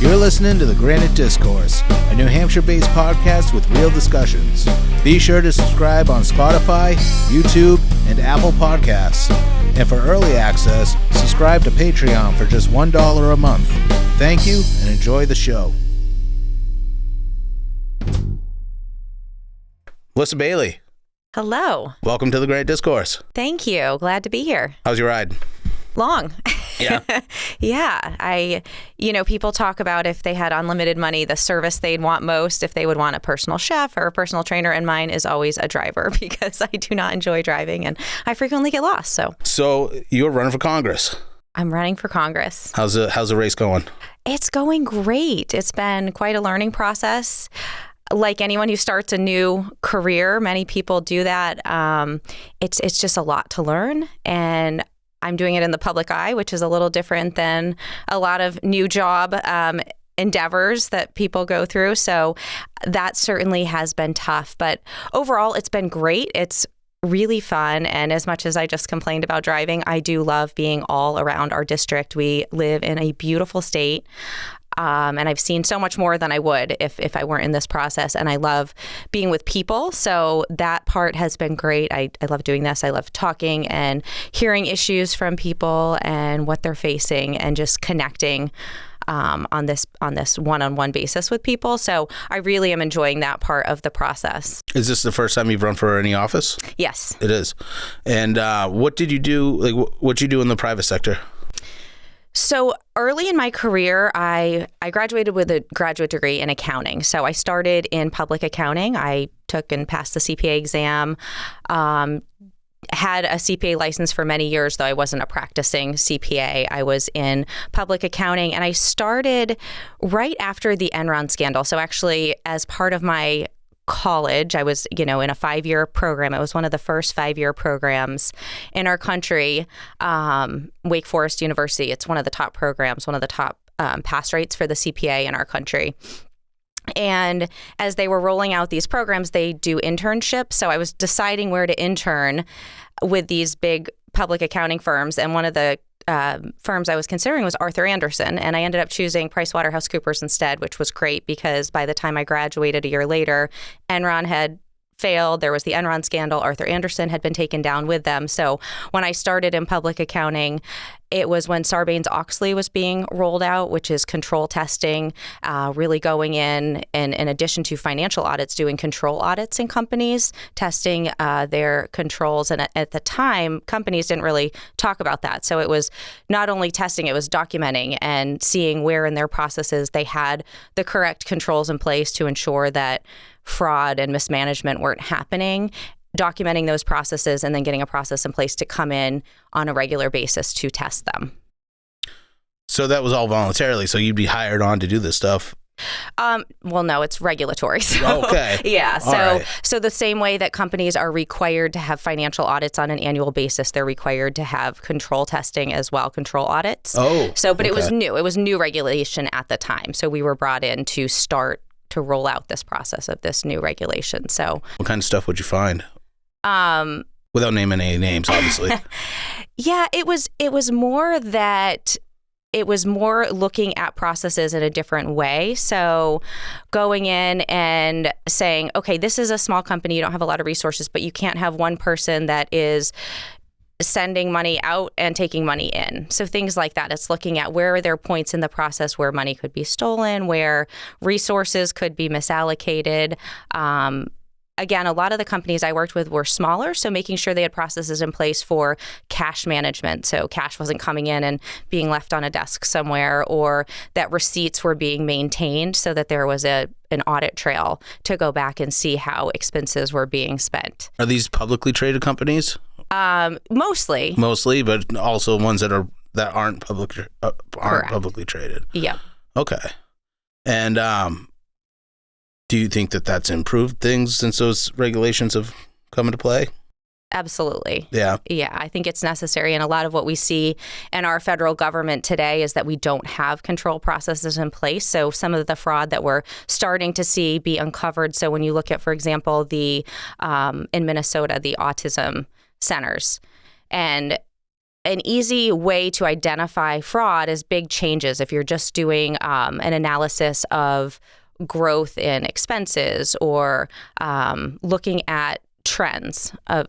You're listening to The Granite Discourse, a New Hampshire-based podcast with real discussions. Be sure to subscribe on Spotify, YouTube, and Apple Podcasts. And for early access, subscribe to Patreon for just $1 a month. Thank you, and enjoy the show. Melissa Bailey. Hello. Welcome to The Granite Discourse. Thank you. Glad to be here. How's your ride? Long. Yeah. Yeah. People talk about if they had unlimited money, the service they'd want most, if they would want a personal chef or a personal trainer, and mine is always a driver because I do not enjoy driving and I frequently get lost. So you're running for Congress. I'm running for Congress. How's the race going? It's going great. It's been quite a learning process. Like anyone who starts a new career, many people do that. It's just a lot to learn, and I'm doing it in the public eye, which is a little different than a lot of new job endeavors that people go through. So that certainly has been tough. But overall, it's been great. It's really fun. And as much as I just complained about driving, I do love being all around our district. We live in a beautiful state. And I've seen so much more than I would if I weren't in this process. And I love being with people. So that part has been great. I love doing this. I love talking and hearing issues from people and what they're facing and just connecting on this one-on-one basis with people. So I really am enjoying that part of the process. Is this the first time you've run for any office? Yes. It is. And what did you do? What'd you do in the private sector? So early in my career, I graduated with a graduate degree in accounting. So I started in public accounting. I took and passed the CPA exam, had a CPA license for many years, though I wasn't a practicing CPA. I was in public accounting, and I started right after the Enron scandal. So actually, as part of my college, I was, in a 5-year program. It was one of the first 5-year programs in our country, Wake Forest University. It's one of the top programs, one of the top pass rates for the CPA in our country. And as they were rolling out these programs, they do internships. So I was deciding where to intern with these big public accounting firms. And one of the firms I was considering was Arthur Andersen, and I ended up choosing PricewaterhouseCoopers instead, which was great because by the time I graduated a year later, Enron had failed. There was the Enron scandal. Arthur Andersen had been taken down with them. So when I started in public accounting, it was when Sarbanes-Oxley was being rolled out, which is control testing, really going in and in addition to financial audits, doing control audits in companies, testing their controls. And at the time, companies didn't really talk about that. So it was not only testing, it was documenting and seeing where in their processes they had the correct controls in place to ensure that fraud and mismanagement weren't happening, documenting those processes, and then getting a process in place to come in on a regular basis to test them. So that was all voluntarily. So you'd be hired on to do this stuff. Well, no, it's regulatory. So, okay. Yeah. Right. So the same way that companies are required to have financial audits on an annual basis, they're required to have control testing as well, control audits. Oh. But it was new. It was new regulation at the time. So we were brought in to start to roll out this process of this new regulation. So what kind of stuff would you find? Without naming any names, obviously. Yeah, it was more that it was more looking at processes in a different way. So going in and saying, okay, this is a small company, you don't have a lot of resources, but you can't have one person that is sending money out and taking money in. So things like that. It's looking at where are there points in the process where money could be stolen, where resources could be misallocated. Again, a lot of the companies I worked with were smaller, so making sure they had processes in place for cash management. So cash wasn't coming in and being left on a desk somewhere, or that receipts were being maintained so that there was an audit trail to go back and see how expenses were being spent. Are these publicly traded companies? Mostly, but also ones that aren't publicly traded. Yeah. Okay. And do you think that that's improved things since those regulations have come into play? Absolutely. Yeah. Yeah, I think it's necessary. And a lot of what we see in our federal government today is that we don't have control processes in place. So some of the fraud that we're starting to see be uncovered. So when you look at, for example, in Minnesota, the autism centers, and an easy way to identify fraud is big changes. If you're just doing an analysis of growth in expenses or looking at trends of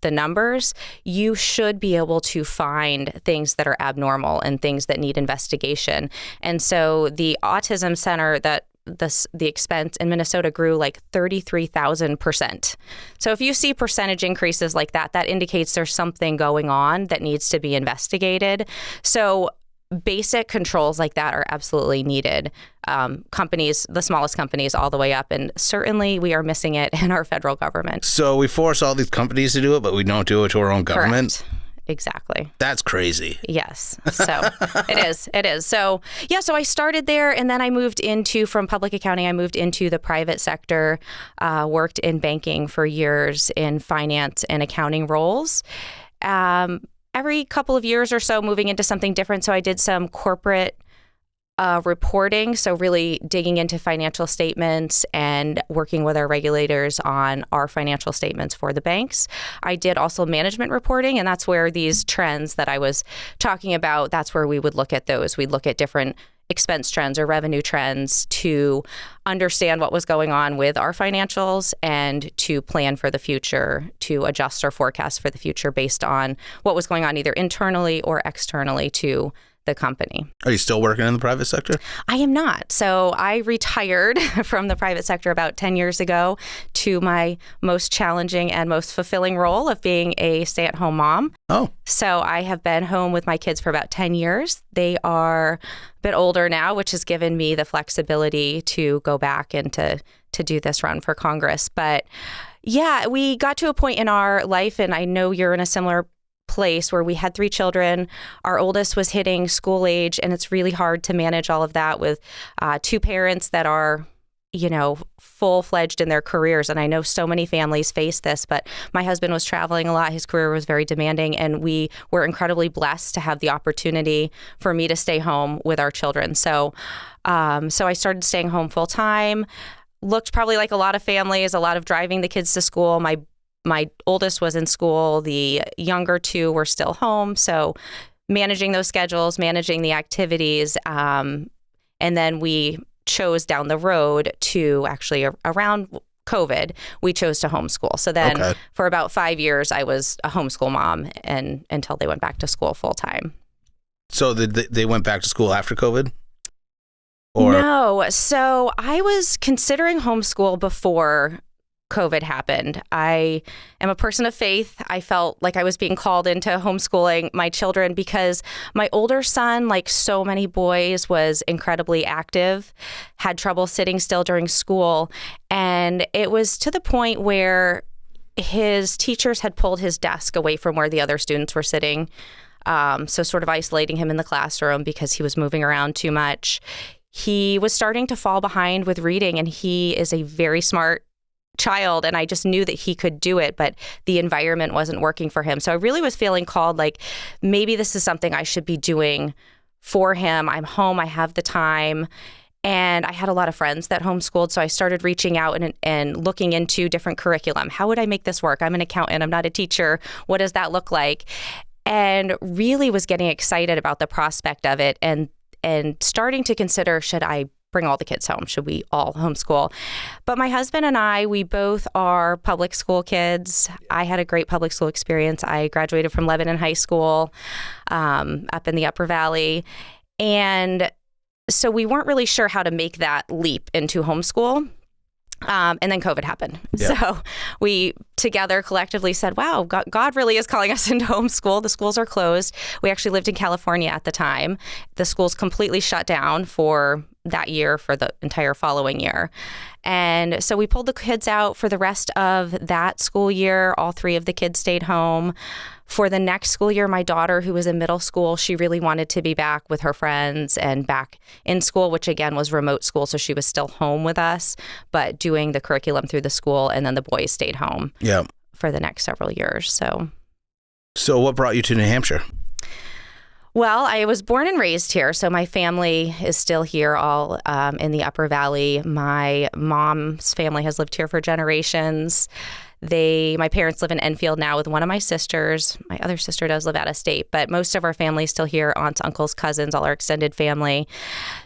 the numbers, you should be able to find things that are abnormal and things that need investigation. And so the autism center that the expense in Minnesota grew like 33,000%. So if you see percentage increases like that, that indicates there's something going on that needs to be investigated. So basic controls like that are absolutely needed. Companies, the smallest companies all the way up, and certainly we are missing it in our federal government. So we force all these companies to do it, but we don't do it to our own government? Correct. Exactly. That's crazy. Yes. So it is. So I started there, and then I moved from public accounting, I moved into the private sector, worked in banking for years in finance and accounting roles. Every couple of years or so, moving into something different. So I did some corporate reporting, so really digging into financial statements and working with our regulators on our financial statements for the banks. I did also management reporting, and that's where these trends that I was talking about, that's where we would look at those. We'd look at different expense trends or revenue trends to understand what was going on with our financials and to plan for the future, to adjust our forecast for the future based on what was going on either internally or externally to the company. Are you still working in the private sector? I am not. So I retired from the private sector about 10 years ago to my most challenging and most fulfilling role of being a stay-at-home mom. Oh. So I have been home with my kids for about 10 years. They are a bit older now, which has given me the flexibility to go back and to do this run for Congress. But yeah, we got to a point in our life, and I know you're in a similar place, where we had 3 children. Our oldest was hitting school age, and it's really hard to manage all of that with 2 parents that are, full-fledged in their careers. And I know so many families face this, but my husband was traveling a lot. His career was very demanding, and we were incredibly blessed to have the opportunity for me to stay home with our children. So I started staying home full-time. Looked probably like a lot of families, a lot of driving the kids to school. My oldest was in school. The younger 2 were still home. So managing those schedules, managing the activities. And then we chose down the road to actually around COVID, we chose to homeschool. So then for about 5 years, I was a homeschool mom and until they went back to school full time. So they went back to school after COVID? Or? No. So I was considering homeschool before COVID happened. I am a person of faith. I felt like I was being called into homeschooling my children because my older son, like so many boys, was incredibly active, had trouble sitting still during school. And it was to the point where his teachers had pulled his desk away from where the other students were sitting. So sort of isolating him in the classroom because he was moving around too much. He was starting to fall behind with reading, and he is a very smart child, and I just knew that he could do it, but the environment wasn't working for him. So I really was feeling called, like, maybe this is something I should be doing for him. I'm home, I have the time, and I had a lot of friends that homeschooled, so I started reaching out and looking into different curriculum. How would I make this work? I'm an accountant, I'm not a teacher. What does that look like? And really was getting excited about the prospect of it and starting to consider, should I bring all the kids home? Should we all homeschool? But my husband and I, we both are public school kids. I had a great public school experience. I graduated from Lebanon High School up in the Upper Valley. And so we weren't really sure how to make that leap into homeschool. And then COVID happened. Yeah. So we together collectively said, wow, God really is calling us into homeschool. The schools are closed. We actually lived in California at the time. The schools completely shut down for that year, for the entire following year. And so we pulled the kids out for the rest of that school year. All 3 of the kids stayed home. For the next school year, my daughter, who was in middle school, she really wanted to be back with her friends and back in school, which again was remote school. So she was still home with us, but doing the curriculum through the school. And then the boys stayed home for the next several years. So what brought you to New Hampshire? Well, I was born and raised here, so my family is still here, all in the Upper Valley. My mom's family has lived here for generations. My parents live in Enfield now with one of my sisters. My other sister does live out of state, but most of our family's still here, aunts, uncles, cousins, all our extended family.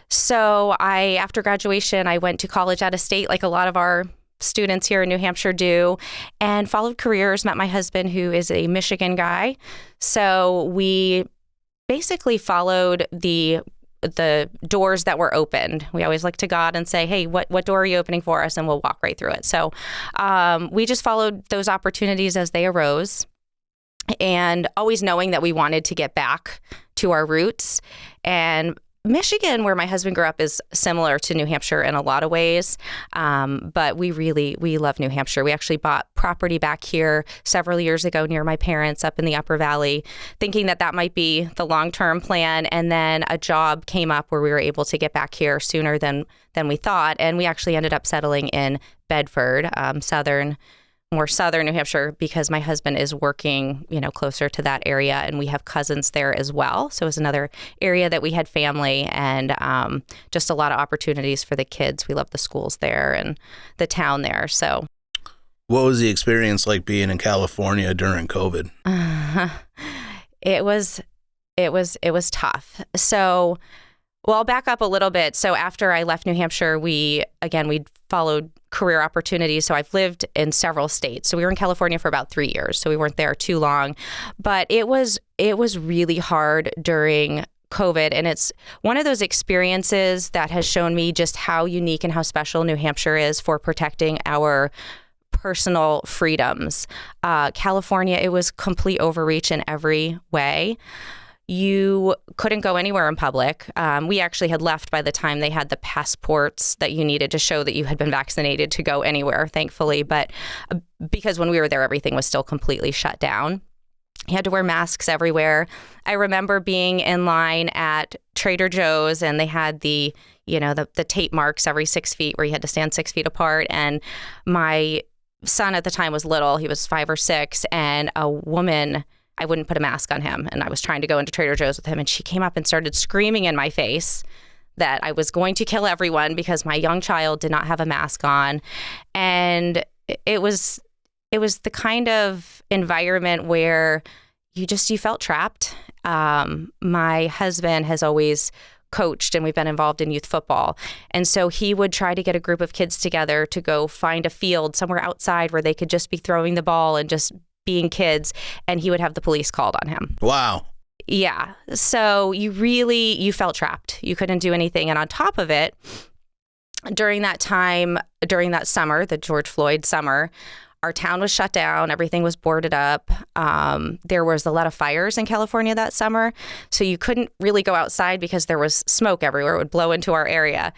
So after graduation, I went to college out of state like a lot of our students here in New Hampshire do, and followed careers, met my husband who is a Michigan guy. So we basically followed the doors that were opened. We always like to God and say, hey, what door are you opening for us? And we'll walk right through it. So we just followed those opportunities as they arose, and always knowing that we wanted to get back to our roots. And Michigan, where my husband grew up, is similar to New Hampshire in a lot of ways, but we love New Hampshire. We actually bought property back here several years ago near my parents up in the Upper Valley, thinking that might be the long-term plan, and then a job came up where we were able to get back here sooner than we thought, and we actually ended up settling in Bedford, more southern New Hampshire, because my husband is working, closer to that area, and we have cousins there as well. So it was another area that we had family, and just a lot of opportunities for the kids. We love the schools there and the town there. So, what was the experience like being in California during COVID? It was tough. So, well, I'll back up a little bit. So after I left New Hampshire, we followed career opportunities. So I've lived in several states. So we were in California for about 3 years. So we weren't there too long, but it was really hard during COVID. And it's one of those experiences that has shown me just how unique and how special New Hampshire is for protecting our personal freedoms. California, it was complete overreach in every way. You couldn't go anywhere in public. We actually had left by the time they had the passports that you needed to show that you had been vaccinated to go anywhere, thankfully. But because when we were there, everything was still completely shut down. You had to wear masks everywhere. I remember being in line at Trader Joe's, and they had the tape marks every 6 feet where you had to stand 6 feet apart. And my son at the time was little. He was 5 or 6, and a woman, I wouldn't put a mask on him, and I was trying to go into Trader Joe's with him, and she came up and started screaming in my face that I was going to kill everyone because my young child did not have a mask on. And it was the kind of environment where you felt trapped. My husband has always coached, and we've been involved in youth football. And so he would try to get a group of kids together to go find a field somewhere outside where they could just be throwing the ball and just being kids, and he would have the police called on him. Wow. Yeah. So you felt trapped. You couldn't do anything. And on top of it, during that summer, the George Floyd summer, our town was shut down. Everything was boarded up. There was a lot of fires in California that summer. So you couldn't really go outside because there was smoke everywhere. It would blow into our area.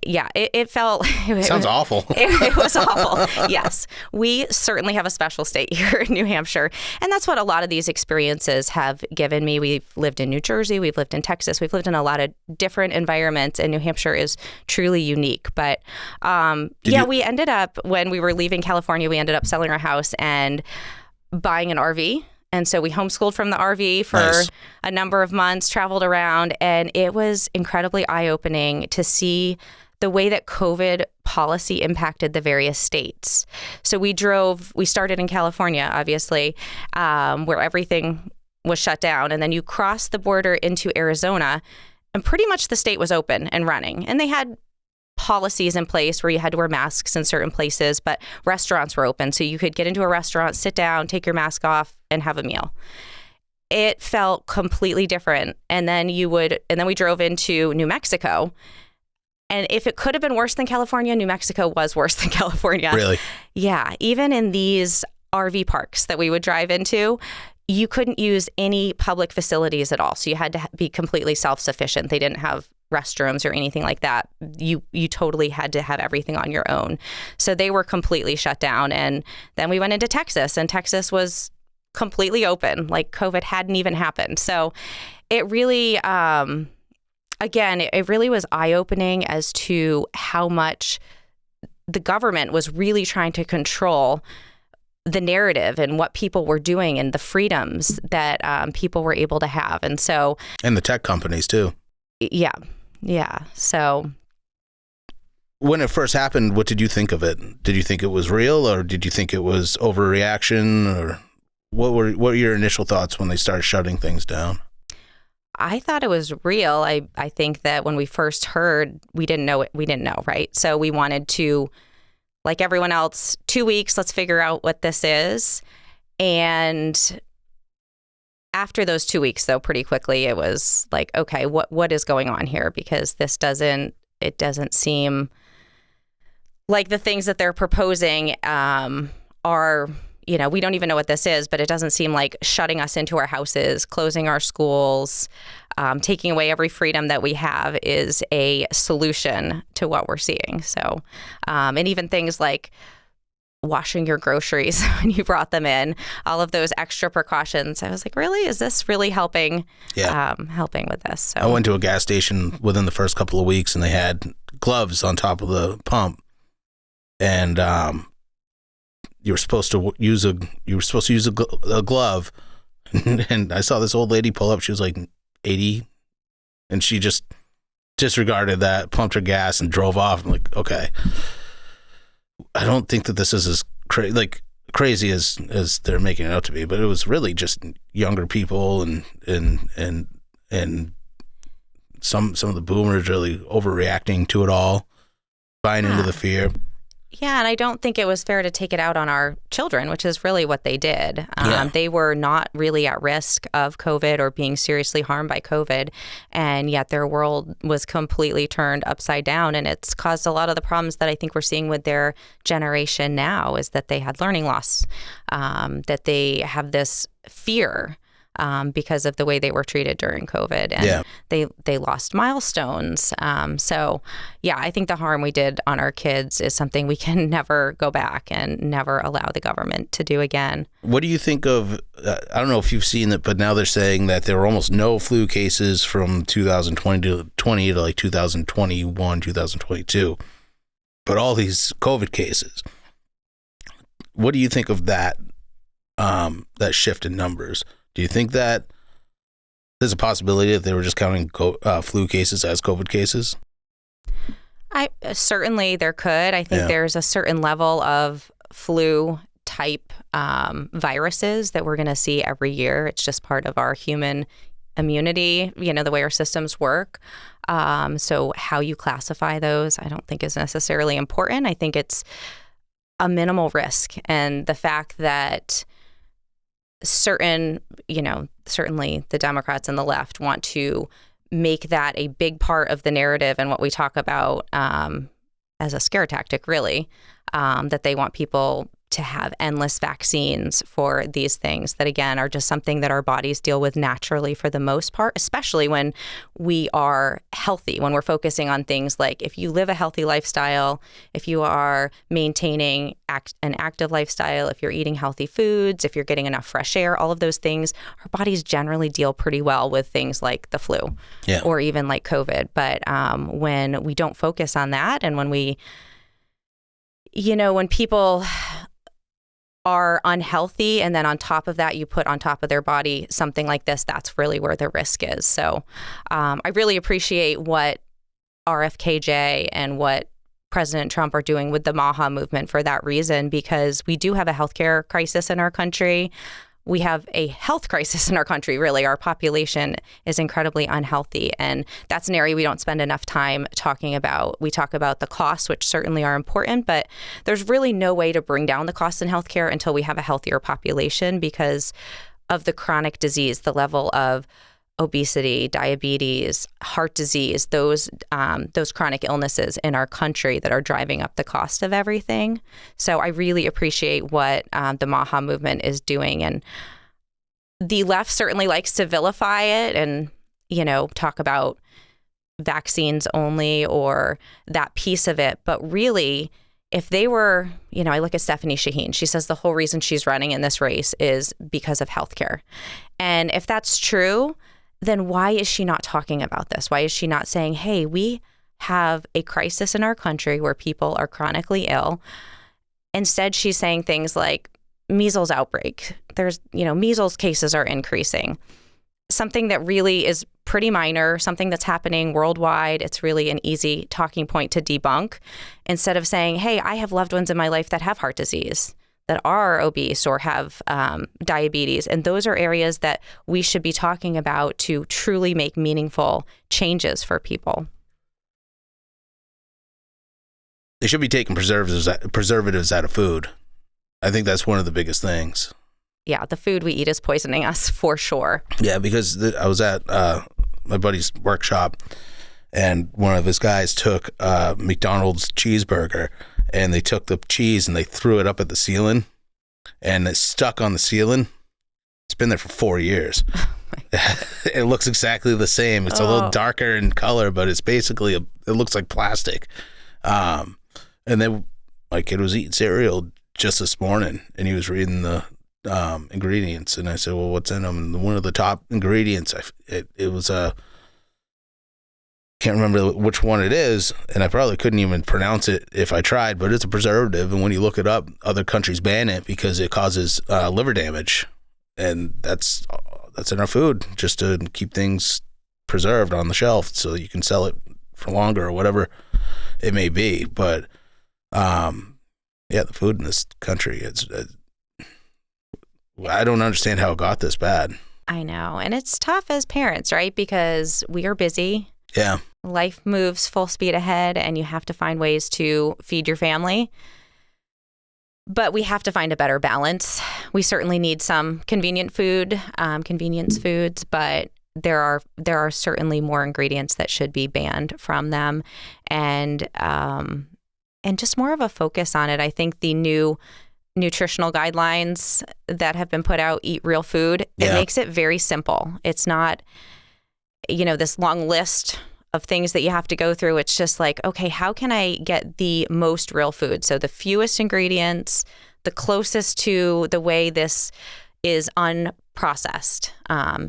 Yeah, it felt... Sounds awful. It was awful. Yes. We certainly have a special state here in New Hampshire. And that's what a lot of these experiences have given me. We've lived in New Jersey. We've lived in Texas. We've lived in a lot of different environments, and New Hampshire is truly unique. But we ended up, when we were leaving California, we ended up selling our house and buying an RV. And so we homeschooled from the RV for a number of months, traveled around, and it was incredibly eye-opening to see the way that COVID policy impacted the various states. So we started in California, obviously, where everything was shut down. And then you cross the border into Arizona, and pretty much the state was open and running. And they had policies in place where you had to wear masks in certain places, but restaurants were open. So you could get into a restaurant, sit down, take your mask off, and have a meal. It felt completely different. And then we drove into New Mexico. And if it could have been worse than California, New Mexico was worse than California. Really? Yeah. Even in these RV parks that we would drive into, you couldn't use any public facilities at all. So you had to be completely self-sufficient. They didn't have restrooms or anything like that. You totally had to have everything on your own. So they were completely shut down. And then we went into Texas, and Texas was completely open. Like COVID hadn't even happened. So it really... Again, it really was eye-opening as to how much the government was really trying to control the narrative and what people were doing and the freedoms that people were able to have. And the tech companies, too. Yeah. So when it first happened, what did you think of it? Did you think it was real, or did you think it was overreaction, or what were your initial thoughts when they started shutting things down? I thought it was real. I think that when we first heard, we didn't know it. We didn't know, right? So we wanted to, like everyone else, 2 weeks, let's figure out what this is. And after those 2 weeks, though, pretty quickly, it was like, okay, what is going on here? Because it doesn't seem like the things that they're proposing are, we don't even know what this is, but it doesn't seem like shutting us into our houses, closing our schools, taking away every freedom that we have is a solution to what we're seeing. So, and even things like washing your groceries when you brought them in, all of those extra precautions. I was like, really? Is this really helping? Yeah. Helping with this? So I went to a gas station within the first couple of weeks, and they had gloves on top of the pump, and you were supposed to use a glove, and I saw this old lady pull up. She was like 80, and she just disregarded that, pumped her gas, and drove off. I'm like, okay. I don't think that this is as crazy as they're making it out to be, but it was really just younger people and some of the boomers really overreacting to it all, buying into the fear. Yeah, and I don't think it was fair to take it out on our children, which is really what they did. They were not really at risk of COVID or being seriously harmed by COVID, and yet their world was completely turned upside down, and it's caused a lot of the problems that I think we're seeing with their generation now, is that they had learning loss, that they have this fear because of the way they were treated during COVID, and they lost milestones. So, yeah, I think the harm we did on our kids is something we can never go back and never allow the government to do again. What do you think of, I don't know if you've seen it, but now they're saying that there were almost no flu cases from 2020 to like 2021, 2022, but all these COVID cases. What do you think of that, that shift in numbers? Do you think that there's a possibility that they were just counting flu cases as COVID cases? Certainly there could. I think there's a certain level of flu type viruses that we're going to see every year. It's just part of our human immunity, the way our systems work. So how you classify those, I don't think is necessarily important. I think it's a minimal risk. And the fact that certainly the Democrats and the left want to make that a big part of the narrative and what we talk about as a scare tactic, really, that they want people to have endless vaccines for these things that, again, are just something that our bodies deal with naturally for the most part, especially when we are healthy, when we're focusing on things like if you live a healthy lifestyle, if you are maintaining an active lifestyle, if you're eating healthy foods, if you're getting enough fresh air, all of those things, our bodies generally deal pretty well with things like the flu or even like COVID. But when we don't focus on that, and when when people are unhealthy, and then on top of that, you put on top of their body something like this, that's really where the risk is. So I really appreciate what RFKJ and what President Trump are doing with the MAHA movement for that reason, because we do have a healthcare crisis in our country. We have a health crisis in our country, really. Our population is incredibly unhealthy, and that's an area we don't spend enough time talking about. We talk about the costs, which certainly are important, but there's really no way to bring down the costs in healthcare until we have a healthier population because of the chronic disease, the level of obesity, diabetes, heart disease, those chronic illnesses in our country that are driving up the cost of everything. So I really appreciate what the MAHA movement is doing. And the left certainly likes to vilify it and, talk about vaccines only or that piece of it. But really, if they were, I look at Stephanie Shaheen, she says the whole reason she's running in this race is because of healthcare. And if that's true, then why is she not talking about this? Why is she not saying, hey, we have a crisis in our country where people are chronically ill? Instead, she's saying things like measles outbreak. There's, measles cases are increasing. Something that really is pretty minor, something that's happening worldwide. It's really an easy talking point to debunk instead of saying, hey, I have loved ones in my life that have heart disease, that are obese or have diabetes. And those are areas that we should be talking about to truly make meaningful changes for people. They should be taking preservatives out of food. I think that's one of the biggest things. Yeah, the food we eat is poisoning us for sure. Yeah, because I was at my buddy's workshop, and one of his guys took a McDonald's cheeseburger, and they took the cheese and they threw it up at the ceiling, and it stuck on the ceiling. It's been there for 4 years. It looks exactly the same. It's a little darker in color, but it's basically it looks like plastic. And then my kid was eating cereal just this morning, and he was reading the ingredients, and I said, well, what's in them? And one of the top ingredients, it was can't remember which one it is, and I probably couldn't even pronounce it if I tried, but it's a preservative, and when you look it up, other countries ban it because it causes liver damage, and that's in our food, just to keep things preserved on the shelf so you can sell it for longer or whatever it may be. But yeah, the food in this country, I don't understand how it got this bad. I know. And it's tough as parents, right? Because we are busy. Yeah. Life moves full speed ahead, and you have to find ways to feed your family. But we have to find a better balance. We certainly need some convenient food, convenience foods, but there are certainly more ingredients that should be banned from them, and just more of a focus on it. I think the new nutritional guidelines that have been put out, Eat Real Food, it makes it very simple. It's not, this long list of things that you have to go through. It's just like, okay, how can I get the most real food? So the fewest ingredients, the closest to the way this is unprocessed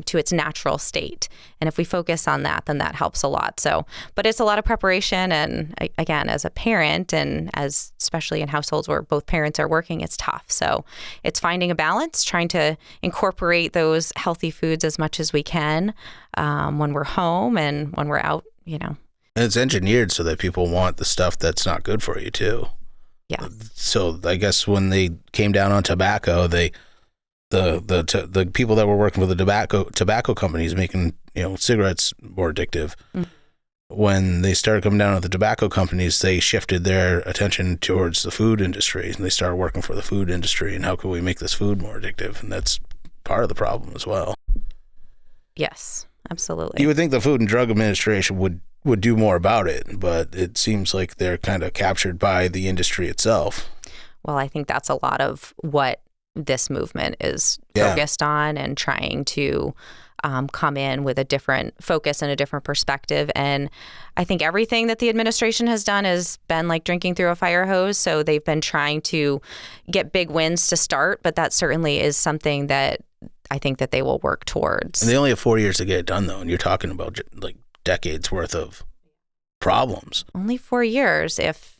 to its natural state. And if we focus on that, then that helps a lot. So, but it's a lot of preparation. And again, as a parent, and as especially in households where both parents are working, it's tough. So it's finding a balance, trying to incorporate those healthy foods as much as we can when we're home and when we're out, And it's engineered so that people want the stuff that's not good for you too. Yeah. So I guess when they came down on tobacco, the people that were working with the tobacco companies making cigarettes more addictive. Mm. When they started coming down on the tobacco companies, they shifted their attention towards the food industry, and they started working for the food industry. And how can we make this food more addictive? And that's part of the problem as well. Yes, absolutely. You would think the Food and Drug Administration would do more about it, but it seems like they're kind of captured by the industry itself. Well, I think that's a lot of what this movement is focused on, and trying to come in with a different focus and a different perspective. And I think everything that the administration has done has been like drinking through a fire hose. So they've been trying to get big wins to start, but that certainly is something that I think that they will work towards. And they only have 4 years to get it done, though, and you're talking about like decades worth of problems. Only 4 years if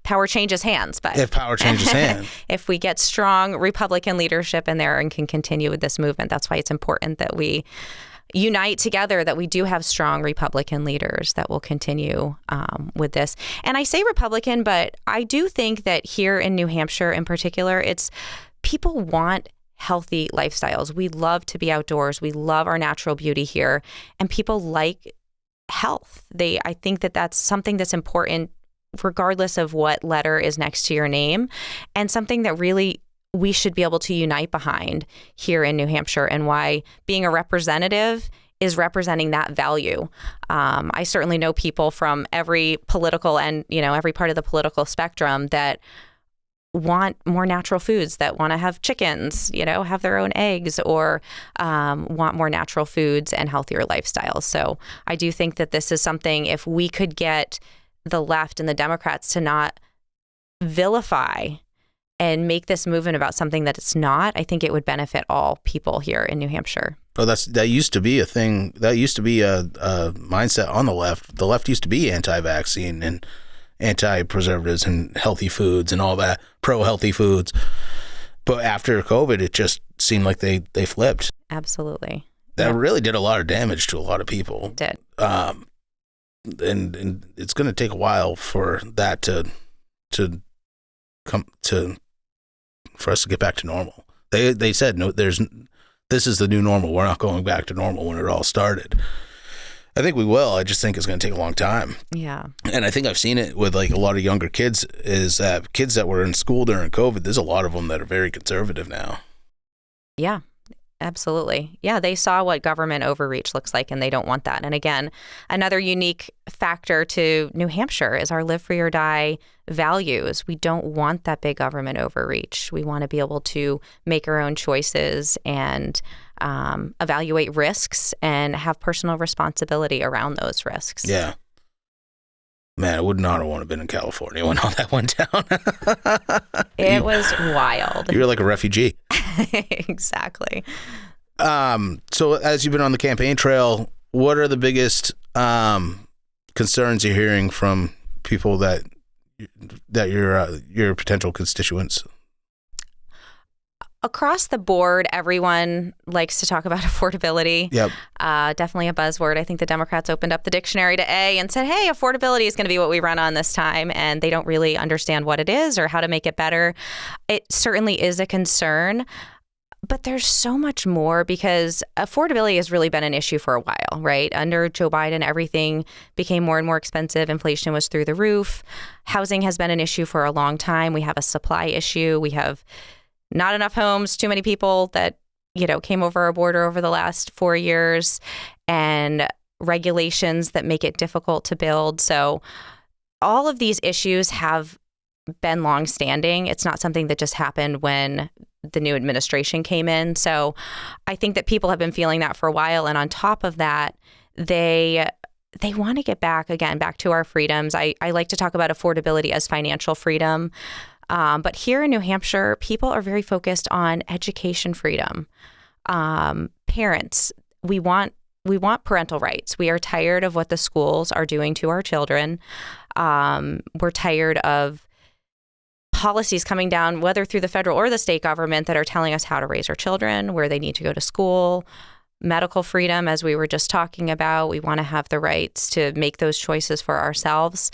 power changes hands. But if power changes hands. If we get strong Republican leadership in there and can continue with this movement, that's why it's important that we unite together, that we do have strong Republican leaders that will continue with this. And I say Republican, but I do think that here in New Hampshire in particular, it's people want healthy lifestyles. We love to be outdoors. We love our natural beauty here, and people like health. I think that that's something that's important regardless of what letter is next to your name, and something that really we should be able to unite behind here in New Hampshire, and why being a representative is representing that value. I certainly know people from every political and, every part of the political spectrum that want more natural foods, that want to have chickens, have their own eggs, or want more natural foods and healthier lifestyles. So I do think that this is something, if we could get the left and the Democrats to not vilify and make this movement about something that it's not, I think it would benefit all people here in New Hampshire. Oh, that used to be a thing. That used to be a mindset on the left. The left used to be anti-vaccine and anti-preservatives and healthy foods and all that, pro-healthy foods. But after COVID, it just seemed like they flipped. Absolutely. that really did a lot of damage to a lot of people. It did. And it's going to take a while for that to come to, for us to get back to normal. They said, no, this is the new normal. We're not going back to normal when it all started. I think we will. I just think it's going to take a long time. Yeah. And I think I've seen it with like a lot of younger kids, is that kids that were in school during COVID, there's a lot of them that are very conservative now. Yeah, absolutely. Yeah, they saw what government overreach looks like, and they don't want that. And again, another unique factor to New Hampshire is our live free or die values. We don't want that big government overreach. We want to be able to make our own choices and evaluate risks and have personal responsibility around those risks. Yeah. Man, I would not have wanted to been in California when all that went down. It was wild. You're like a refugee. Exactly. So as you've been on the campaign trail, what are the biggest concerns you're hearing from people that your potential constituents? Across the board, everyone likes to talk about affordability. Yep. Definitely a buzzword. I think the Democrats opened up the dictionary to A and said, hey, affordability is going to be what we run on this time. And they don't really understand what it is or how to make it better. It certainly is a concern. But there's so much more, because affordability has really been an issue for a while, right? Under Joe Biden, everything became more and more expensive. Inflation was through the roof. Housing has been an issue for a long time. We have a supply issue. We have not enough homes, too many people that, came over our border over the last 4 years, and regulations that make it difficult to build. So all of these issues have been longstanding. It's not something that just happened when the new administration came in. So I think that people have been feeling that for a while. And on top of that, they want to get back to our freedoms. I like to talk about affordability as financial freedom. But here in New Hampshire, people are very focused on education freedom. Parents, we want parental rights. We are tired of what the schools are doing to our children. We're tired of policies coming down, whether through the federal or the state government, that are telling us how to raise our children, where they need to go to school. Medical freedom, as we were just talking about, we want to have the rights to make those choices for ourselves.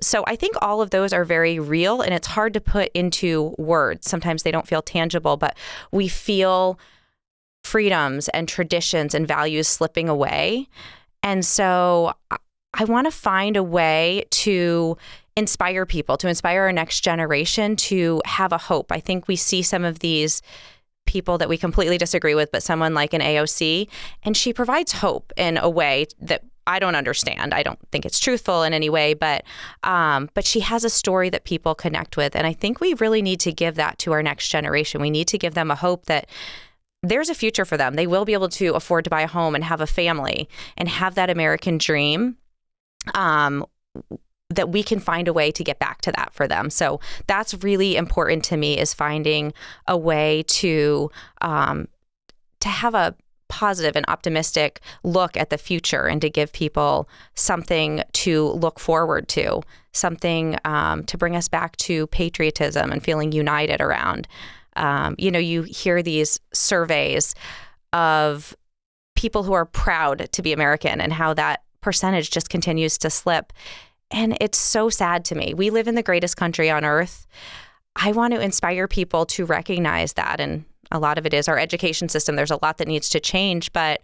So I think all of those are very real, and it's hard to put into words. Sometimes they don't feel tangible, but we feel freedoms and traditions and values slipping away. And so I want to find a way to inspire people, to inspire our next generation to have a hope. I think we see some of these people that we completely disagree with, but someone like an AOC, and she provides hope in a way that I don't understand. I don't think it's truthful in any way, but she has a story that people connect with. And I think we really need to give that to our next generation. We need to give them a hope that there's a future for them. They will be able to afford to buy a home and have a family and have that American dream. That we can find a way to get back to that for them. So that's really important to me, is finding a way to have a positive and optimistic look at the future, and to give people something to look forward to, something to bring us back to patriotism and feeling united around. You hear these surveys of people who are proud to be American, and how that percentage just continues to slip. And it's so sad to me. We live in the greatest country on earth. I want to inspire people to recognize that. And a lot of it is our education system. There's a lot that needs to change, but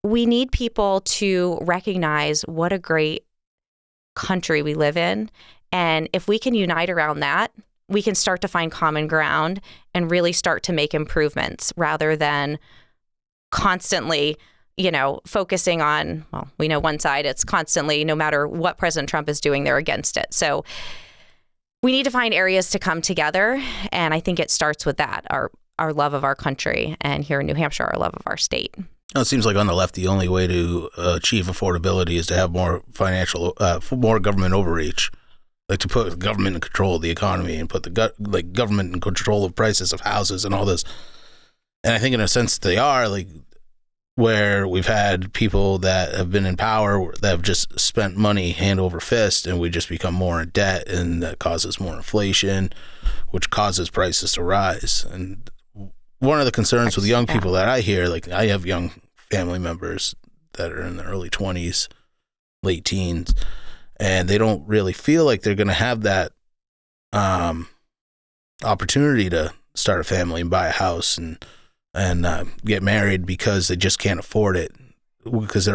we need people to recognize what a great country we live in. And if we can unite around that, we can start to find common ground and really start to make improvements, rather than constantly focusing on, well, we know one side, it's constantly, no matter what President Trump is doing, they're against it. So we need to find areas to come together. And I think it starts with that, our love of our country, and here in New Hampshire, our love of our state. It seems like on the left, the only way to achieve affordability is to have more more government overreach, like to put government in control of the economy and put the government in control of prices of houses and all this. And I think in a sense they are, like, where we've had people that have been in power that have just spent money hand over fist, and we just become more in debt, and that causes more inflation, which causes prices to rise. And one of the concerns with young people that I hear, like I have young family members that are in the early 20s, late teens, and they don't really feel like they're going to have that opportunity to start a family and buy a house and get married because they just can't afford it. Because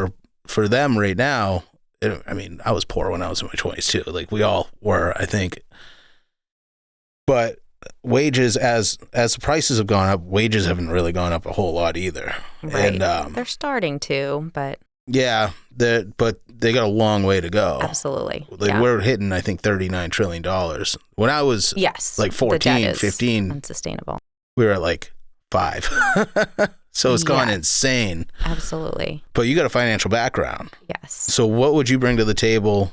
for them right now, I mean, I was poor when I was in my 20s too. Like we all were, I think. But wages, as the prices have gone up, wages haven't really gone up a whole lot either. Right. And they're starting to, but yeah, but they got a long way to go. Absolutely. We're hitting, I think, $39 trillion. When I was like 14, 15, unsustainable. We were at like 5. So it's gone insane. Absolutely. But you got a financial background. Yes. So what would you bring to the table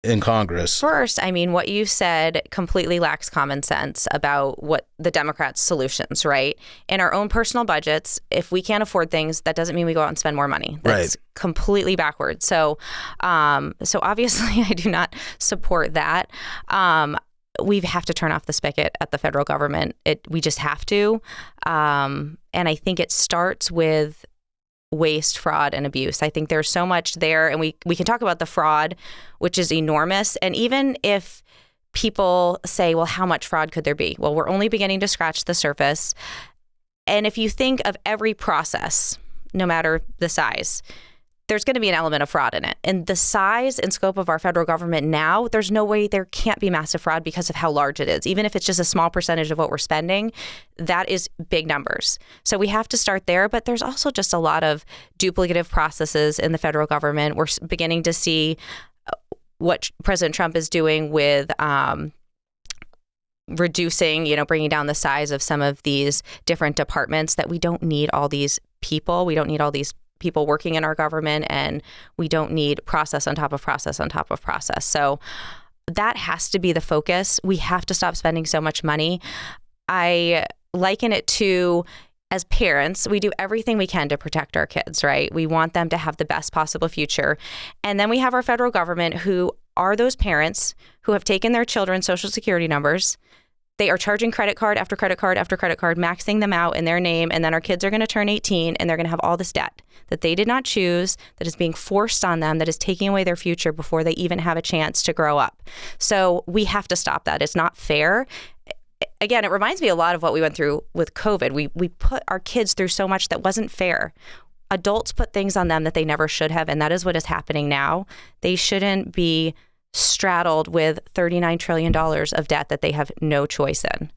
in Congress? First, I mean, what you said completely lacks common sense about what the Democrats' solutions, right? In our own personal budgets, if we can't afford things, that doesn't mean we go out and spend more money. That's completely backwards. So obviously I do not support that. We have to turn off the spigot at the federal government. We just have to. And I think it starts with waste, fraud, and abuse. I think there's so much there, and we can talk about the fraud, which is enormous. And even if people say, well, how much fraud could there be? Well, we're only beginning to scratch the surface. And if you think of every process, no matter the size, there's going to be an element of fraud in it. And the size and scope of our federal government now, there's no way there can't be massive fraud because of how large it is. Even if it's just a small percentage of what we're spending, that is big numbers. So we have to start there. But there's also just a lot of duplicative processes in the federal government. We're beginning to see what President Trump is doing with reducing, bringing down the size of some of these different departments, that we don't need all these people. We don't need all these people working in our government, and we don't need process on top of process on top of process. So that has to be the focus. We have to stop spending so much money. I liken it to, as parents, we do everything we can to protect our kids, right? We want them to have the best possible future. And then we have our federal government, who are those parents who have taken their children's Social Security numbers. They are charging credit card after credit card after credit card, maxing them out in their name, and then our kids are going to turn 18 and they're going to have all this debt that they did not choose, that is being forced on them, that is taking away their future before they even have a chance to grow up. So we have to stop that. It's not fair. Again, it reminds me a lot of what we went through with COVID. We put our kids through so much that wasn't fair. Adults put things on them that they never should have, and that is what is happening now. They shouldn't be straddled with $39 trillion of debt that they have no choice in.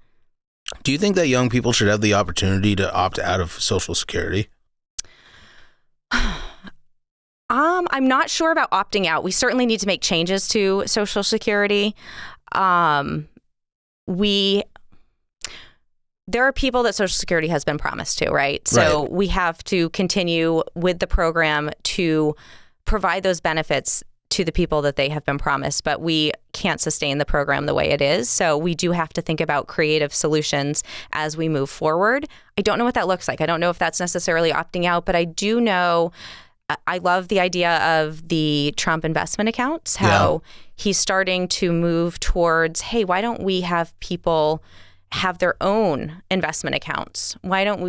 Do you think that young people should have the opportunity to opt out of Social Security? I'm not sure about opting out. We certainly need to make changes to Social Security. There are people that Social Security has been promised to, right? So we have to continue with the program to provide those benefits to the people that they have been promised, but we can't sustain the program the way it is. So we do have to think about creative solutions as we move forward. I don't know what that looks like. I don't know if that's necessarily opting out, but I do know I love the idea of the Trump investment accounts, how he's starting to move towards, hey, why don't we have people have their own investment accounts? Why don't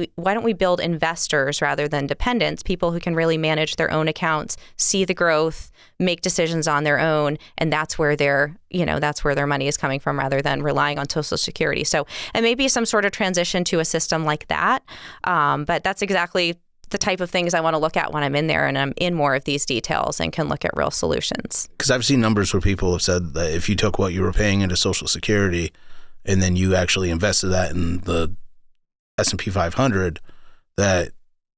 we build investors rather than dependents, people who can really manage their own accounts, see the growth, make decisions on their own, and that's where their money is coming from rather than relying on Social Security. So it may be some sort of transition to a system like that, but that's exactly the type of things I want to look at when I'm in there and I'm in more of these details and can look at real solutions. Because I've seen numbers where people have said that if you took what you were paying into Social Security and then you actually invested that in the S&P 500, that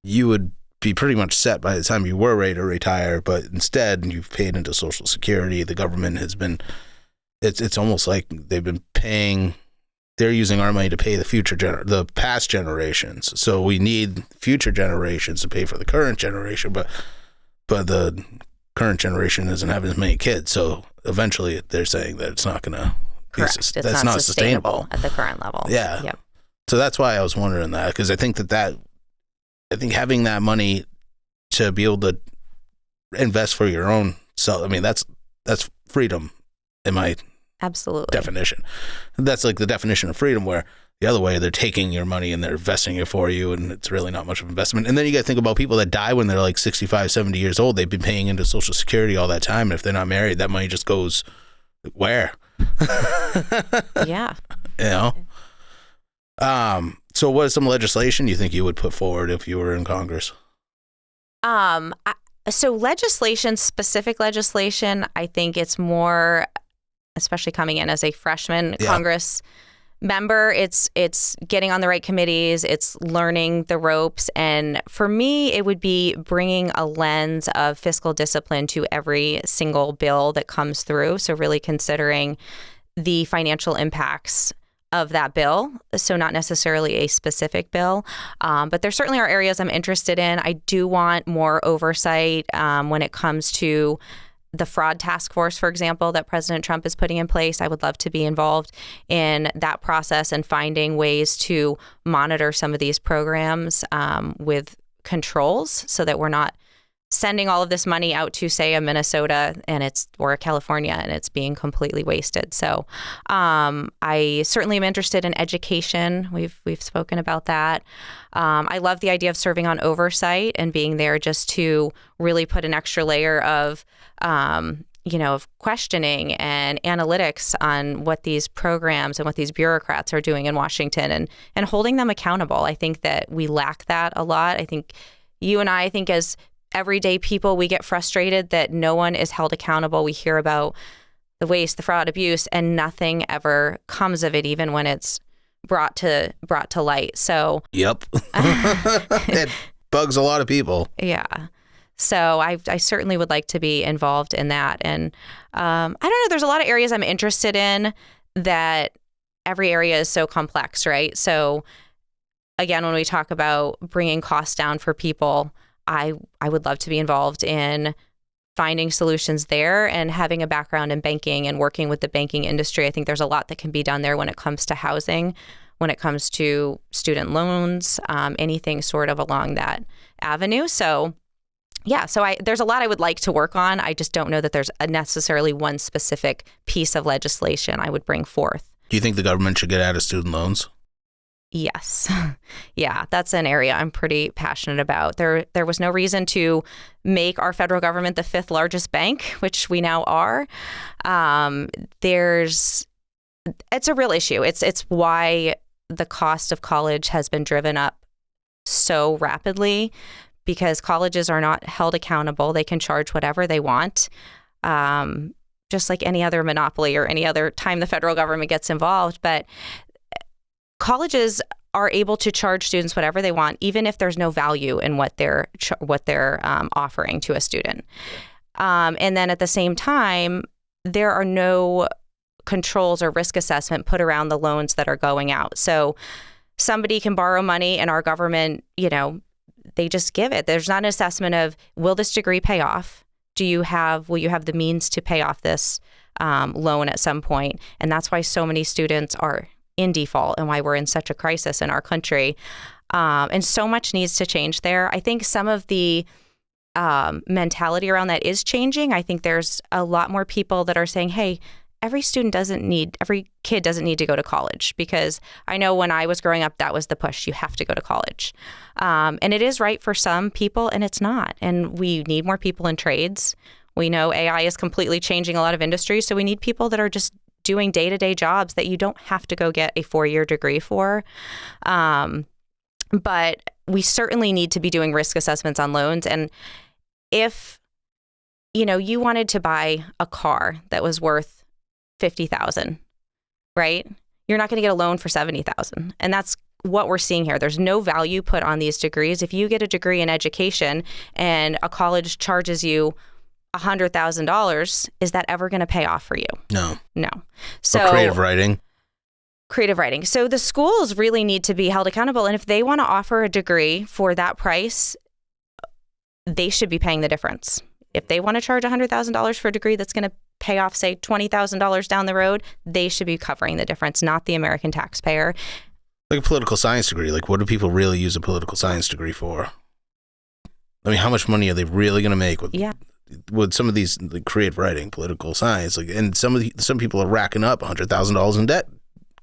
you would be pretty much set by the time you were ready to retire. But instead, you've paid into Social Security. The government has been, it's almost like they've been paying, they're using our money to pay the past generations. So we need future generations to pay for the current generation, but the current generation doesn't have as many kids. So eventually they're saying that it's not going to, correct. That's not sustainable at the current level. Yeah. Yep. So that's why I was wondering that, because I think having that money to be able to invest for your own self, I mean, that's freedom in my absolutely definition. That's like the definition of freedom, where the other way, they're taking your money and they're investing it for you, and it's really not much of an investment. And then you got to think about people that die when they're like 65, 70 years old. They've been paying into Social Security all that time, and if they're not married, that money just goes where? Yeah. You know? So what is some legislation you think you would put forward if you were in Congress? So legislation, specific legislation, I think it's more, especially coming in as a freshman Congress member, it's getting on the right committees, it's learning the ropes. And for me, it would be bringing a lens of fiscal discipline to every single bill that comes through. So really considering the financial impacts of that bill. So not necessarily a specific bill, but there certainly are areas I'm interested in. I do want more oversight when it comes to the fraud task force, for example, that President Trump is putting in place. I would love to be involved in that process and finding ways to monitor some of these programs with controls so that we're not sending all of this money out to, say, a Minnesota or a California, and it's being completely wasted. So I certainly am interested in education. We've spoken about that. I love the idea of serving on oversight and being there just to really put an extra layer of of questioning and analytics on what these programs and what these bureaucrats are doing in Washington and holding them accountable. I think that we lack that a lot. I think you and I think as everyday people, we get frustrated that no one is held accountable. We hear about the waste, the fraud, abuse, and nothing ever comes of it, even when it's brought to light. So yep, it bugs a lot of people. Yeah. So I certainly would like to be involved in that. And I don't know, there's a lot of areas I'm interested in that every area is so complex, right? So again, when we talk about bringing costs down for people, I would love to be involved in finding solutions there and having a background in banking and working with the banking industry. I think there's a lot that can be done there when it comes to housing, when it comes to student loans, anything sort of along that avenue. So yeah, there's a lot I would like to work on. I just don't know that there's necessarily one specific piece of legislation I would bring forth. Do you think the government should get out of student loans? Yes. Yeah, that's an area I'm pretty passionate about. There was no reason to make our federal government the fifth largest bank, which we now are. It's a real issue. It's why the cost of college has been driven up so rapidly, because colleges are not held accountable. They can charge whatever they want, just like any other monopoly or any other time the federal government gets involved. But colleges are able to charge students whatever they want, even if there's no value in what they're offering to a student. And then at the same time, there are no controls or risk assessment put around the loans that are going out. So somebody can borrow money and our government, they just give it. There's not an assessment of, will this degree pay off? Will you have the means to pay off this loan at some point? And that's why so many students are in default and why we're in such a crisis in our country. And so much needs to change there. I think some of the mentality around that is changing. I think there's a lot more people that are saying, hey, every kid doesn't need to go to college, because I know when I was growing up, that was the push. You have to go to college. And it is right for some people and it's not. And we need more people in trades. We know AI is completely changing a lot of industries. So we need people that are just doing day-to-day jobs that you don't have to go get a 4-year degree for. But we certainly need to be doing risk assessments on loans. And if, you wanted to buy a car that was worth $50,000, right? You're not going to get a loan for $70,000. And that's what we're seeing here. There's no value put on these degrees. If you get a degree in education and a college charges you $100,000, is that ever going to pay off for you? No. So or creative writing. So the schools really need to be held accountable. And if they want to offer a degree for that price, they should be paying the difference. If they want to charge $100,000 for a degree that's going to pay off, say, $20,000 down the road, they should be covering the difference, not the American taxpayer. Like a political science degree. Like, what do people really use a political science degree for? I mean, how much money are they really going to make with some of these creative writing, political science? And some people are racking up $100,000 in debt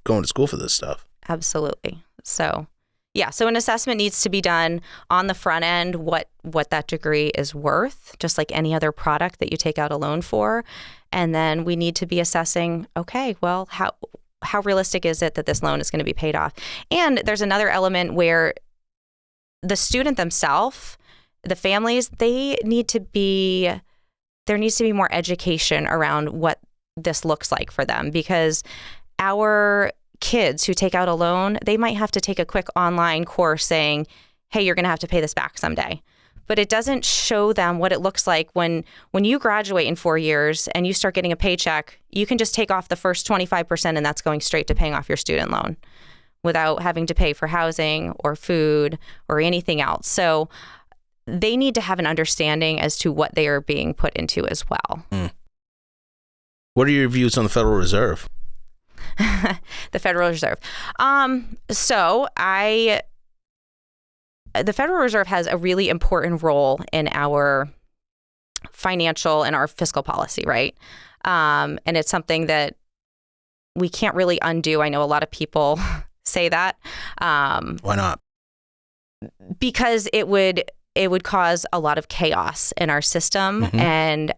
going to school for this stuff. Absolutely. So, yeah. So an assessment needs to be done on the front end, what that degree is worth, just like any other product that you take out a loan for. And then we need to be assessing, okay, well, how realistic is it that this loan is going to be paid off? And there's another element where the student themselves, the families, there needs to be more education around what this looks like for them, because our kids who take out a loan, they might have to take a quick online course saying, hey, you're going to have to pay this back someday. But it doesn't show them what it looks like when you graduate in 4 years and you start getting a paycheck. You can just take off the first 25% and that's going straight to paying off your student loan without having to pay for housing or food or anything else. So they need to have an understanding as to what they are being put into as well. What are your views on the Federal Reserve? The Federal Reserve. The Federal Reserve has a really important role in our financial and our fiscal policy, right? And it's something that we can't really undo. I know a lot of people say that. Why not? Because it would cause a lot of chaos in our system, and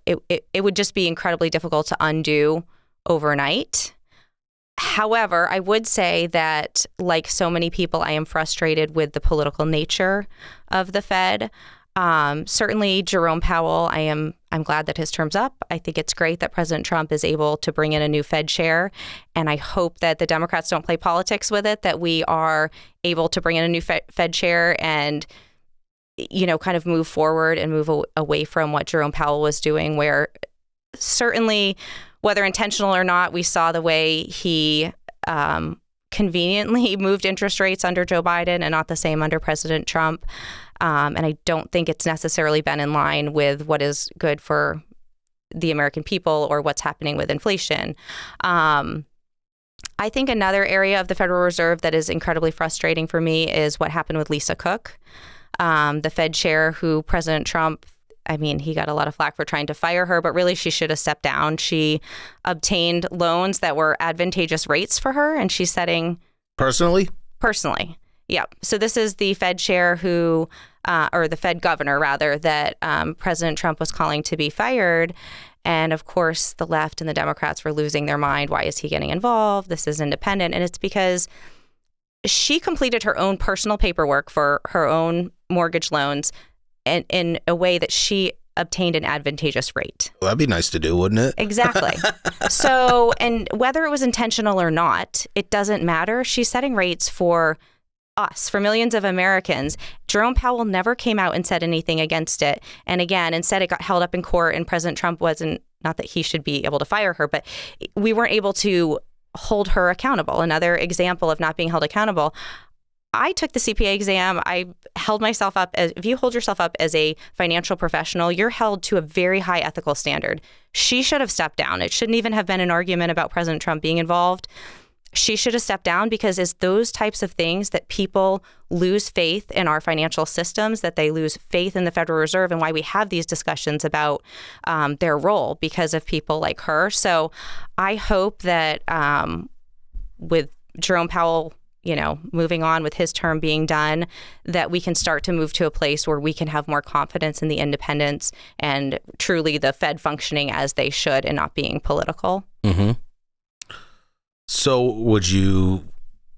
it would just be incredibly difficult to undo overnight. However, I would say that, like so many people, I am frustrated with the political nature of the Fed. Certainly, Jerome Powell, I'm glad that his term's up. I think it's great that President Trump is able to bring in a new Fed chair, and I hope that the Democrats don't play politics with it, that we are able to bring in a new Fed chair and, kind of move forward and move away from what Jerome Powell was doing, where certainly, whether intentional or not, we saw the way he conveniently moved interest rates under Joe Biden and not the same under President Trump. And I don't think it's necessarily been in line with what is good for the American people or what's happening with inflation. I think another area of the Federal Reserve that is incredibly frustrating for me is what happened with Lisa Cook, the Fed chair who President Trump, he got a lot of flack for trying to fire her, but really she should have stepped down. She obtained loans that were advantageous rates for her, and she's setting... Personally? Yep. So this is the Fed chair who, or the Fed governor, rather, that President Trump was calling to be fired. And of course, the left and the Democrats were losing their mind. Why is he getting involved? This is independent. And it's because she completed her own personal paperwork for her own mortgage loans in a way that she obtained an advantageous rate. Well, that'd be nice to do, wouldn't it? Exactly. So, and whether it was intentional or not, it doesn't matter. She's setting rates for us, for millions of Americans. Jerome Powell never came out and said anything against it. And again, instead it got held up in court, and President Trump wasn't, not that he should be able to fire her, but we weren't able to hold her accountable. Another example of not being held accountable. I took the CPA exam. I held myself up as, if you hold yourself up as a financial professional, you're held to a very high ethical standard. She should have stepped down. It shouldn't even have been an argument about President Trump being involved. She should have stepped down, because it's those types of things that people lose faith in our financial systems, that they lose faith in the Federal Reserve, and why we have these discussions about their role because of people like her. So I hope that with Jerome Powell, moving on with his term being done, that we can start to move to a place where we can have more confidence in the independence and truly the Fed functioning as they should and not being political. Mm-hmm. So would you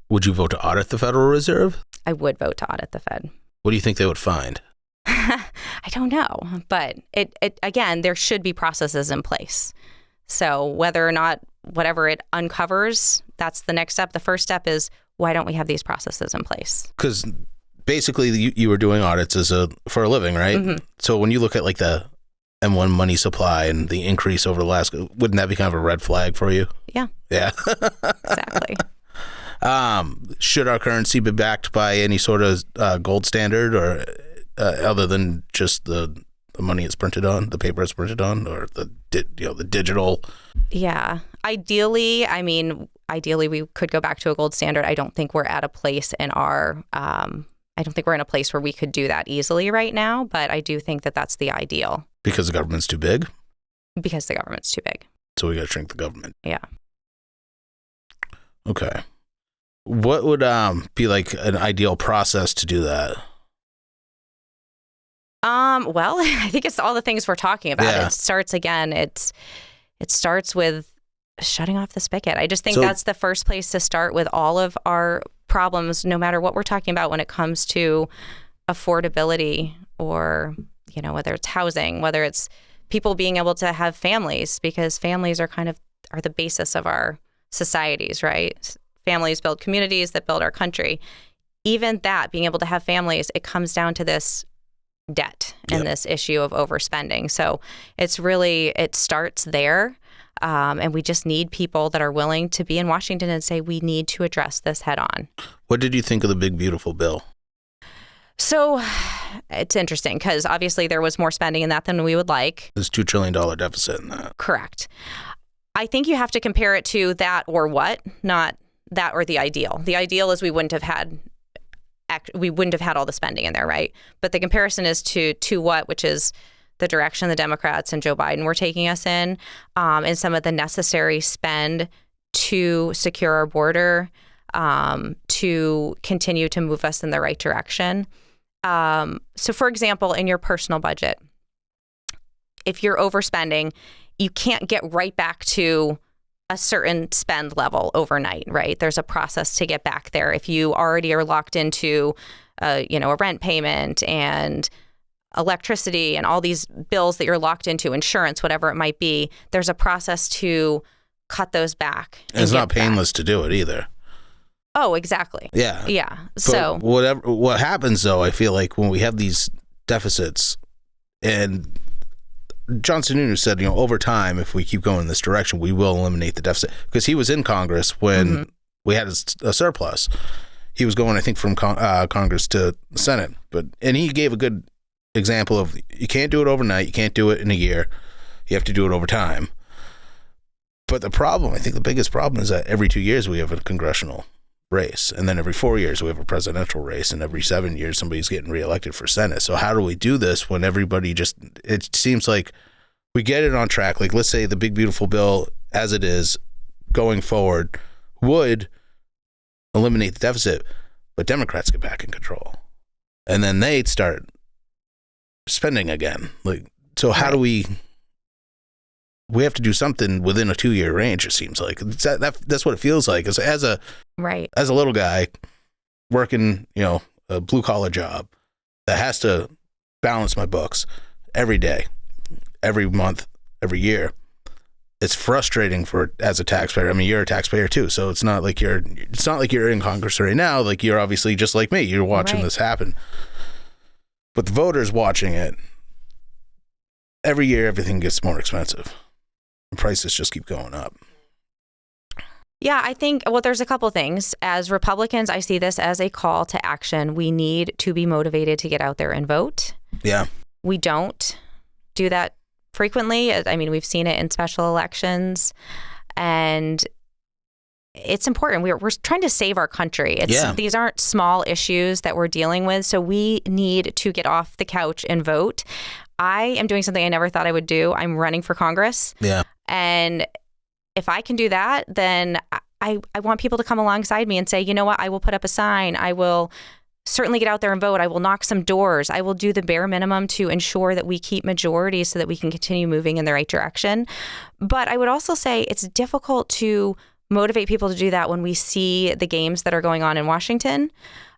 vote to audit the Federal Reserve? I would vote to audit the Fed. What do you think they would find? I don't know, but it again, there should be processes in place. So whether or not whatever it uncovers, that's the next step. The first step is, why don't we have these processes in place? Because basically you were doing audits for a living, right? Mm-hmm. So when you look at like the M1 money supply and the increase over the last, wouldn't that be kind of a red flag for you? Yeah. Yeah. Exactly. Should our currency be backed by any sort of gold standard, or other than just the money it's printed on, the paper it's printed on, or the digital? Yeah. Ideally, we could go back to a gold standard. I don't think we're at a place in our, I don't think we're in a place where we could do that easily right now, but I do think that that's the ideal. Because the government's too big? Because the government's too big. So we got to shrink the government. Yeah. Okay. What would be like an ideal process to do that? Well, I think it's all the things we're talking about. Yeah. It starts with shutting off the spigot. I just think that's the first place to start with all of our problems, no matter what we're talking about when it comes to affordability or, whether it's housing, whether it's people being able to have families, because families are the basis of our societies, right? Families build communities that build our country. Even that, being able to have families, it comes down to this debt and this issue of overspending. So it starts there. And we just need people that are willing to be in Washington and say, we need to address this head on. What did you think of the big, beautiful bill? So it's interesting because obviously there was more spending in that than we would like. There's $2 trillion deficit in that. Correct. I think you have to compare it to that or what, not that or the ideal. The ideal is we wouldn't have had all the spending in there, right? But the comparison is to what, which is the direction the Democrats and Joe Biden were taking us in, and some of the necessary spend to secure our border, to continue to move us in the right direction. So, for example, in your personal budget, if you're overspending, you can't get right back to a certain spend level overnight, right? There's a process to get back there. If you already are locked into, a rent payment and electricity and all these bills that you're locked into, insurance, whatever it might be, there's a process to cut those back. And it's not painless to do it either. Oh, exactly. Yeah. Yeah. But so what happens though, I feel like when we have these deficits, and John Sununu said, over time, if we keep going in this direction, we will eliminate the deficit, because he was in Congress when we had a surplus. He was going, I think, from Congress to the Senate, and he gave a good example of you can't do it overnight, you can't do it in a year, you have to do it over time. But the problem, I think the biggest problem, is that every 2 years we have a congressional race, and then every 4 years we have a presidential race, and every 7 years somebody's getting reelected for Senate. So how do we do this when everybody it seems like we get it on track? Like, let's say the big beautiful bill as it is going forward would eliminate the deficit, but Democrats get back in control, and then they start spending again. So how do we have to do something within a 2-year range, it seems like. That's what it feels like. As a little guy working, a blue collar job that has to balance my books every day, every month, every year. It's frustrating as a taxpayer. I mean, you're a taxpayer too, so it's not like you're in Congress right now. Like, you're obviously just like me. You're watching this happen. But the voters watching it, every year everything gets more expensive. Prices just keep going up. Yeah, I think, there's a couple things. As Republicans, I see this as a call to action. We need to be motivated to get out there and vote. Yeah. We don't do that frequently. I mean, we've seen it in special elections, and it's important. We're trying to save our country. These aren't small issues that we're dealing with, so we need to get off the couch and vote. I am doing something I never thought I would do. I'm running for Congress. Yeah. And if I can do that, then I want people to come alongside me and say, you know what, I will put up a sign. I will certainly get out there and vote. I will knock some doors. I will do the bare minimum to ensure that we keep majorities so that we can continue moving in the right direction. But I would also say it's difficult to motivate people to do that when we see the games that are going on in Washington.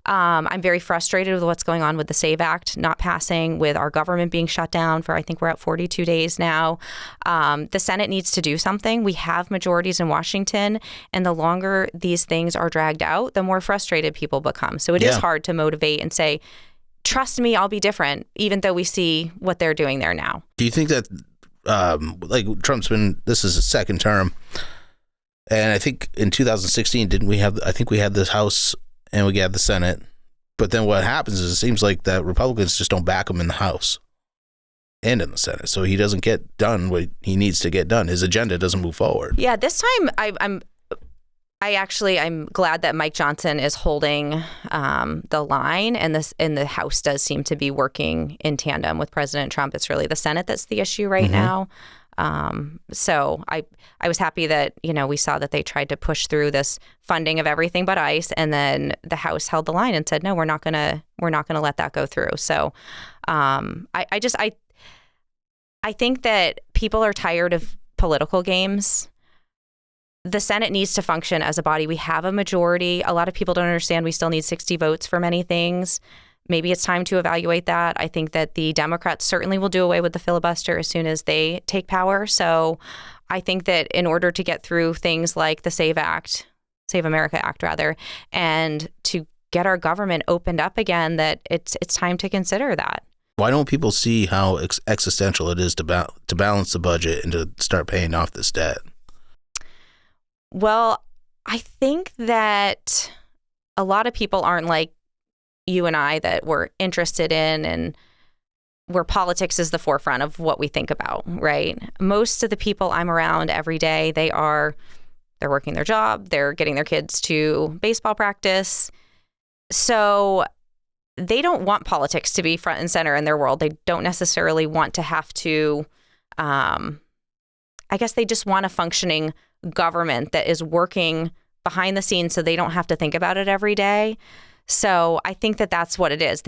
I'm very frustrated with what's going on with the SAVE Act not passing, with our government being shut down for, I think we're at 42 days now. The Senate needs to do something. We have majorities in Washington, and the longer these things are dragged out, the more frustrated people become. So it is hard to motivate and say, trust me, I'll be different, even though we see what they're doing there now. Do you think that, Trump's this is his second term, and I think in 2016, we had this House and we got the Senate. But then what happens is it seems like that Republicans just don't back him in the House and in the Senate. So he doesn't get done what he needs to get done. His agenda doesn't move forward. Yeah, this time I'm glad that Mike Johnson is holding the line, and the House does seem to be working in tandem with President Trump. It's really the Senate that's the issue right now. So I was happy that, we saw that they tried to push through this funding of everything but ICE, and then the House held the line and said, no, we're not gonna let that go through. So I think that people are tired of political games. The Senate needs to function as a body. We have a majority. A lot of people don't understand we still need 60 votes for many things. Maybe it's time to evaluate that. I think that the Democrats certainly will do away with the filibuster as soon as they take power. So I think that in order to get through things like the Save America Act, and to get our government opened up again, that it's time to consider that. Why don't people see how existential it is to balance the budget and to start paying off this debt? Well, I think that a lot of people aren't like you and I, that we're interested in and where politics is the forefront of what we think about, right? Most of the people I'm around every day, they're working their job, they're getting their kids to baseball practice. So they don't want politics to be front and center in their world. They don't necessarily want to have to, I guess they just want a functioning government that is working behind the scenes so they don't have to think about it every day. So I think that that's what it is.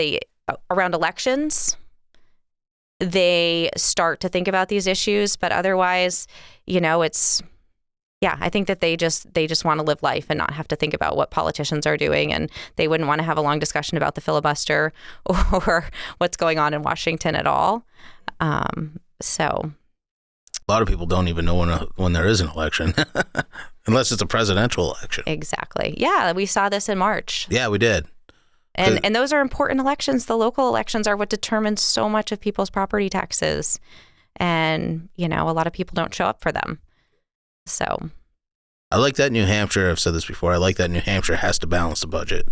Around elections, they start to think about these issues, but otherwise, I think that they just want to live life and not have to think about what politicians are doing, and they wouldn't want to have a long discussion about the filibuster or what's going on in Washington at all. So a lot of people don't even know when there is an election, unless it's a presidential election. Exactly. Yeah, we saw this in March. Yeah, we did. And those are important elections. The local elections are what determines so much of people's property taxes. And, a lot of people don't show up for them. So I like that New Hampshire, I've said this before, I like that New Hampshire has to balance the budget.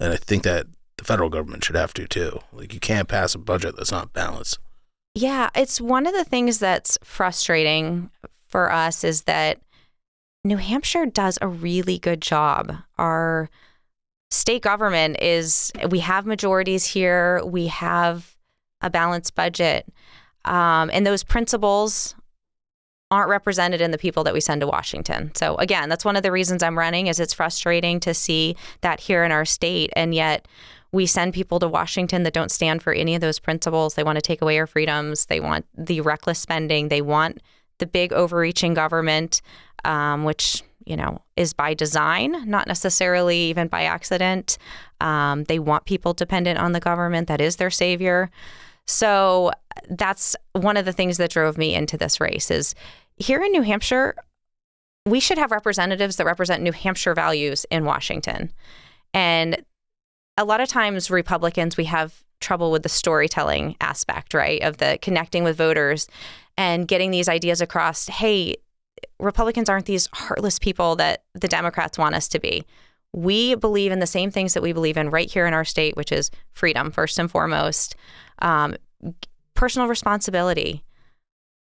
And I think that the federal government should have to too. Like, you can't pass a budget that's not balanced. Yeah, it's one of the things that's frustrating for us is that New Hampshire does a really good job. Our state government we have majorities here. We have a balanced budget. And those principles aren't represented in the people that we send to Washington. So again, that's one of the reasons I'm running, is it's frustrating to see that here in our state. And yet we send people to Washington that don't stand for any of those principles. They want to take away our freedoms. They want the reckless spending. They want the big overreaching government, which, is by design, not necessarily even by accident. They want people dependent on the government. That is their savior. So that's one of the things that drove me into this race is here in New Hampshire, we should have representatives that represent New Hampshire values in Washington. And a lot of times Republicans, we have trouble with the storytelling aspect, right, of the connecting with voters and getting these ideas across. Hey, Republicans aren't these heartless people that the Democrats want us to be. We believe in the same things that we believe in right here in our state, which is freedom, first and foremost, personal responsibility.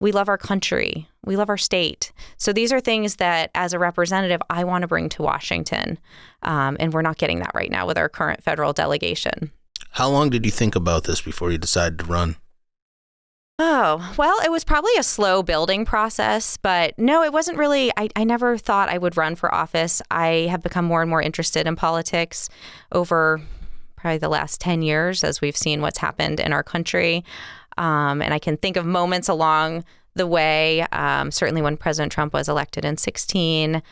We love our country. We love our state. So these are things that, as a representative, I want to bring to Washington. And we're not getting that right now with our current federal delegation. How long did you think about this before you decided to run? Oh, well, it was probably a slow building process, but no, it wasn't really. I never thought I would run for office. I have become more and more interested in politics over probably the last 10 years as we've seen what's happened in our country. And I can think of moments along the way, certainly when President Trump was elected in 2016,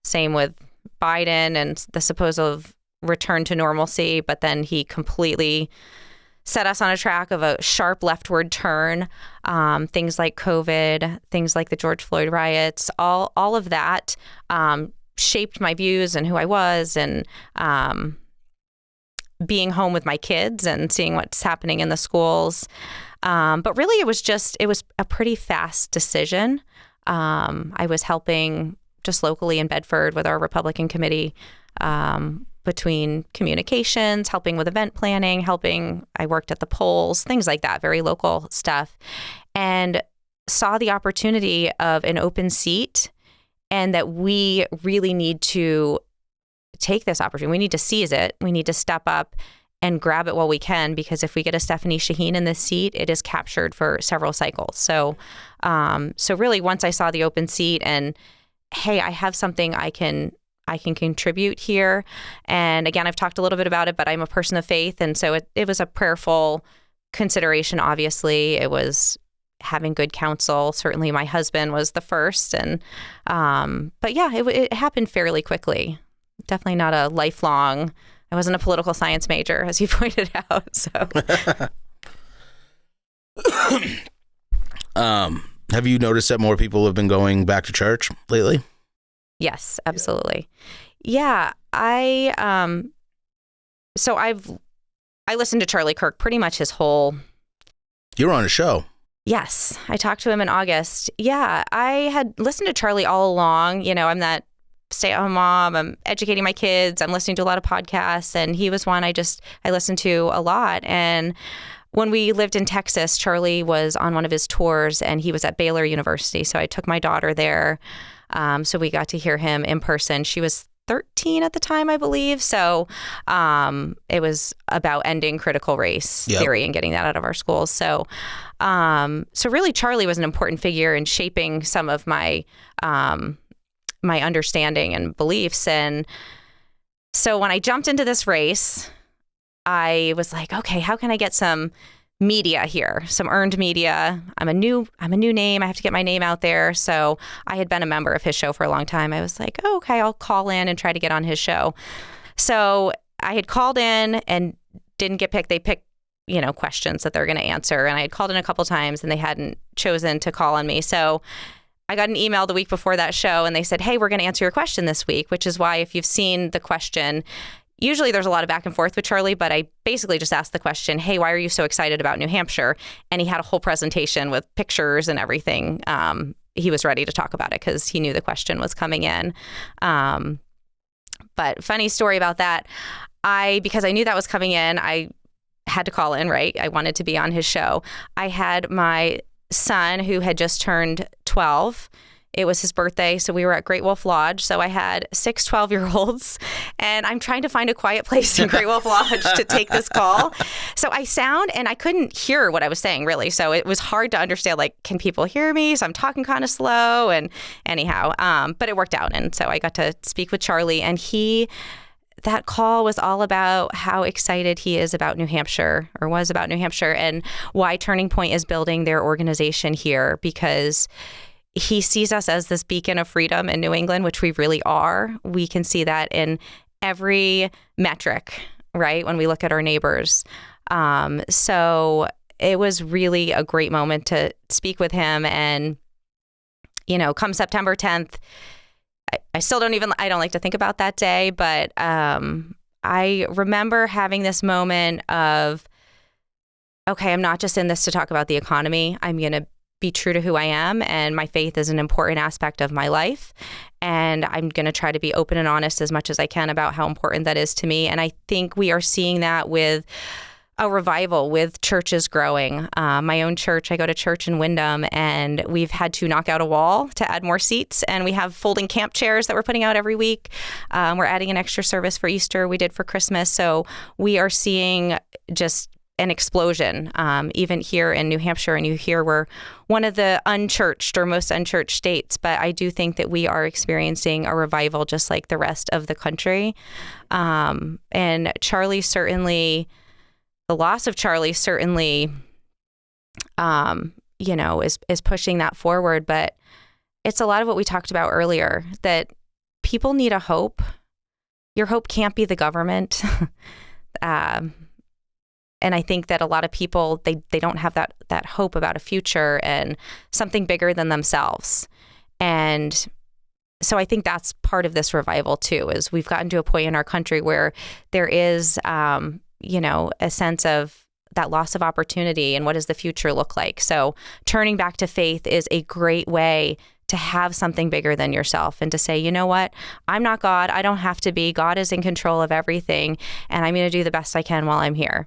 same with Biden and the supposed return to normalcy, but then he completely set us on a track of a sharp leftward turn. Things like COVID, things like the George Floyd riots, all of that shaped my views and who I was, and being home with my kids and seeing what's happening in the schools. But really, it was a pretty fast decision. I was helping just locally in Bedford with our Republican committee, between communications, helping with event planning, I worked at the polls, things like that, very local stuff, and saw the opportunity of an open seat, and that we really need to take this opportunity. We need to seize it. We need to step up and grab it while we can, because if we get a Stephanie Shaheen in this seat, it is captured for several cycles. So, so really, once I saw the open seat and, hey, I have something I can contribute here. And again, I've talked a little bit about it, but I'm a person of faith. And so it was a prayerful consideration. Obviously, it was having good counsel. Certainly my husband was the first. And, but yeah, it happened fairly quickly. Definitely not a lifelong, I wasn't a political science major, as you pointed out. So, have you noticed that more people have been going back to church lately? Yes, absolutely. Yeah, I listened to Charlie Kirk pretty much his whole. You were on a show. Yes, I talked to him in August. Yeah, I had listened to Charlie all along. You know, I'm that stay-at-home mom. I'm educating my kids. I'm listening to a lot of podcasts, and he was one I listened to a lot. And when we lived in Texas, Charlie was on one of his tours, and he was at Baylor University. So I took my daughter there. So we got to hear him in person. She was 13 at the time, I believe. So it was about ending critical race theory and getting that out of our schools. So so really, Charlie was an important figure in shaping some of my my understanding and beliefs. And so when I jumped into this race, I was like, okay, how can I get some media here, some earned media? I'm a new name. I have to get my name out there. So I had been a member of his show for a long time. I was like, oh, okay, I'll call in and try to get on his show. So I had called in and didn't get picked. They picked, questions that they're going to answer. And I had called in a couple times and they hadn't chosen to call on me. So I got an email the week before that show and they said, hey, we're going to answer your question this week, which is why if you've seen the question, usually there's a lot of back and forth with Charlie, but I basically just asked the question, hey, why are you so excited about New Hampshire? And he had a whole presentation with pictures and everything. He was ready to talk about it because he knew the question was coming in. But funny story about that, because I knew that was coming in, I had to call in, right? I wanted to be on his show. I had my son who had just turned 12. It was his birthday, so we were at Great Wolf Lodge. So I had 6 12-year-olds, and I'm trying to find a quiet place in Great Wolf Lodge to take this call. So I sound, and I couldn't hear what I was saying, really. So it was hard to understand, like, can people hear me? So I'm talking kind of slow, and anyhow, but it worked out. And so I got to speak with Charlie, and that call was all about how excited he is about New Hampshire, or was about New Hampshire, and why Turning Point is building their organization here, because he sees us as this beacon of freedom in New England, which we really are. We can see that in every metric, right, when we look at our neighbors. So it was really a great moment to speak with him. And, come September 10th, I don't like to think about that day, but I remember having this moment of, okay, I'm not just in this to talk about the economy. I'm going to be true to who I am, and my faith is an important aspect of my life. And I'm going to try to be open and honest as much as I can about how important that is to me. And I think we are seeing that with a revival, with churches growing. My own church, I go to church in Windham, and we've had to knock out a wall to add more seats. And we have folding camp chairs that we're putting out every week. We're adding an extra service for Easter. We did for Christmas. So we are seeing just an explosion, even here in New Hampshire. And you hear we're one of the unchurched or most unchurched states, but I do think that we are experiencing a revival just like the rest of the country. And Charlie certainly, the loss of Charlie certainly, is pushing that forward. But it's a lot of what we talked about earlier, that people need a hope. Your hope can't be the government. And I think that a lot of people, they don't have that hope about a future and something bigger than themselves. And so I think that's part of this revival too, is we've gotten to a point in our country where there is, a sense of that loss of opportunity and what does the future look like. So turning back to faith is a great way to have something bigger than yourself and to say, you know what, I'm not God. I don't have to be. God is in control of everything, and I'm going to do the best I can while I'm here.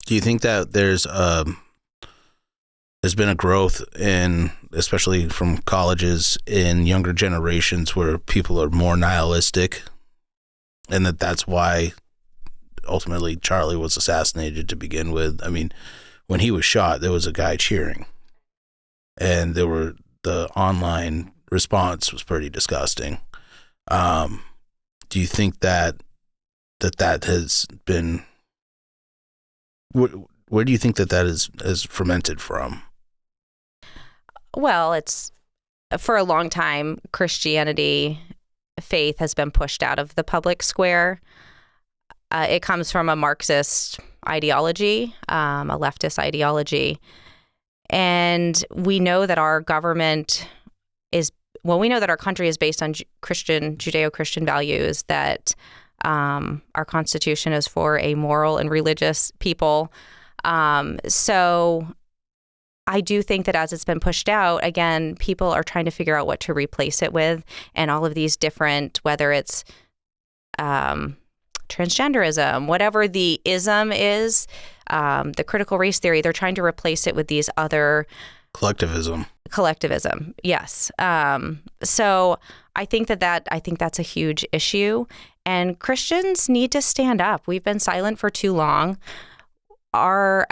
Do you think that there's been a growth in, especially from colleges, in younger generations where people are more nihilistic, and that's why ultimately Charlie was assassinated to begin with. I mean, when he was shot, there was a guy cheering, and the online response was pretty disgusting. Do you think that has been, where do you think that is fermented from? Well, it's for a long time, Christianity faith has been pushed out of the public square. It comes from a Marxist ideology, a leftist ideology. And we know that our government we know that our country is based on Judeo-Christian values, that our Constitution is for a moral and religious people. So I do think that as it's been pushed out, again, people are trying to figure out what to replace it with, and all of these different, whether it's transgenderism, whatever the ism is, the critical race theory, they're trying to replace it with these other... Collectivism, yes. So I think that's a huge issue, and Christians need to stand up. We've been silent for too long. Our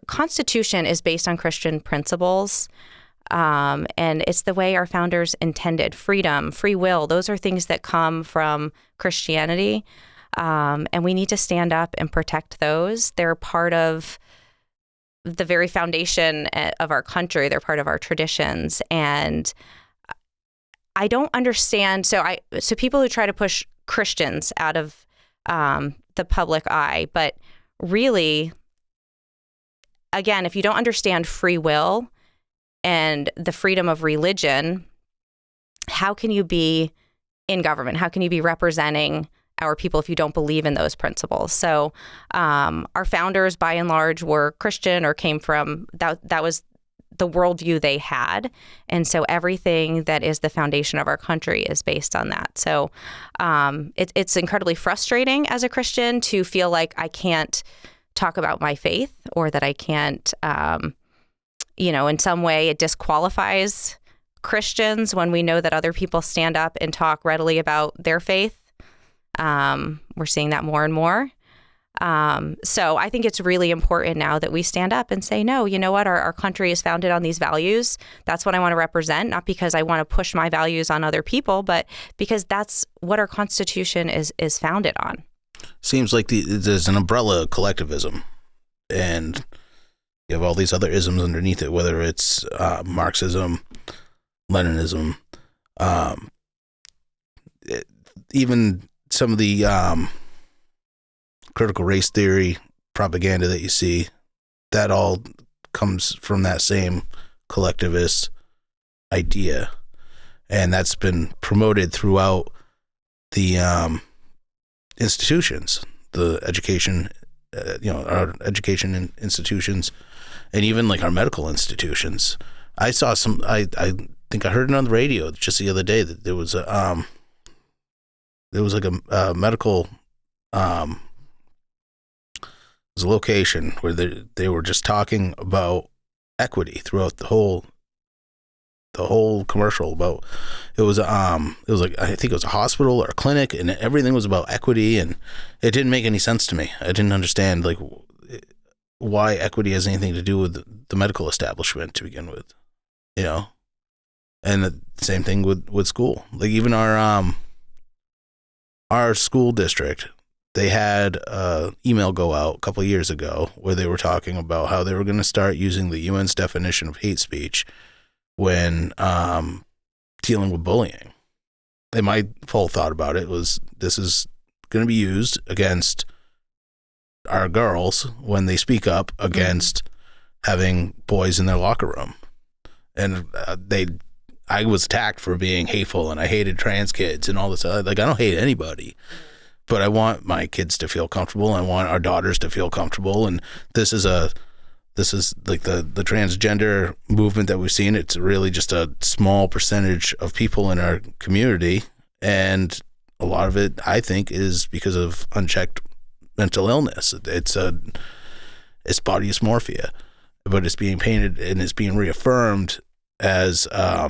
Constitution is based on Christian principles, and it's the way our founders intended. Freedom, free will, those are things that come from Christianity, and we need to stand up and protect those. They're part of the very foundation of our country. They're part of our traditions, and I don't understand. So people who try to push Christians out of the public eye, but really, again, if you don't understand free will and the freedom of religion, how can you be in government? How can you be representing our people if you don't believe in those principles? So our founders, by and large, were Christian or came from that was the worldview they had. And so everything that is the foundation of our country is based on that. So it's incredibly frustrating as a Christian to feel like I can't talk about my faith, or that I can't, in some way it disqualifies Christians when we know that other people stand up and talk readily about their faith. We're seeing that more and more. So I think it's really important now that we stand up and say, no, you know what? Our country is founded on these values. That's what I want to represent, not because I want to push my values on other people, but because that's what our Constitution is founded on. Seems like there's an umbrella collectivism, and you have all these other isms underneath it, whether it's Marxism, Leninism, even some of the critical race theory propaganda that you see, that all comes from that same collectivist idea, and that's been promoted throughout the institutions, the education, our education institutions, and even like our medical institutions. I saw I think I heard it on the radio just the other day that there was a medical was a location where they were just talking about equity throughout the whole commercial. About it was like, I think it was a hospital or a clinic, and everything was about equity, and it didn't make any sense to me. I didn't understand like why equity has anything to do with the medical establishment to begin with, and the same thing with school. Like even our school district, they had an email go out a couple of years ago where they were talking about how they were going to start using the UN's definition of hate speech when dealing with bullying. And my full thought about it was, this is going to be used against our girls when they speak up against having boys in their locker room. And I was attacked for being hateful, and I hated trans kids and all this. Like, I don't hate anybody, but I want my kids to feel comfortable. I want our daughters to feel comfortable. And this is like the transgender movement that we've seen. It's really just a small percentage of people in our community. And a lot of it, I think, is because of unchecked mental illness. It's body dysmorphia, but it's being painted and it's being reaffirmed as a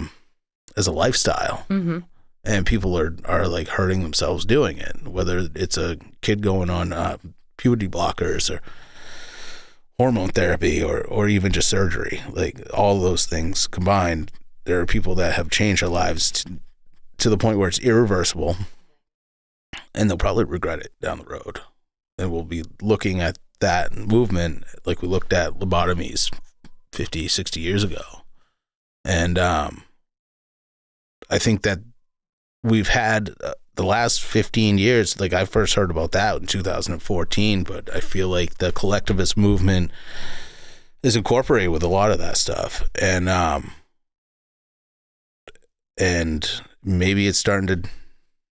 lifestyle. Mm-hmm. and people are like hurting themselves doing it, whether it's a kid going on puberty blockers or hormone therapy or even just surgery. Like all those things combined, there are people that have changed their lives to the point where it's irreversible, and they'll probably regret it down the road. And we'll be looking at that movement like we looked at lobotomies 50, 60 years ago. And I think that we've had the last 15 years, like I first heard about that in 2014, but I feel like the collectivist movement is incorporated with a lot of that stuff. And maybe it's starting to,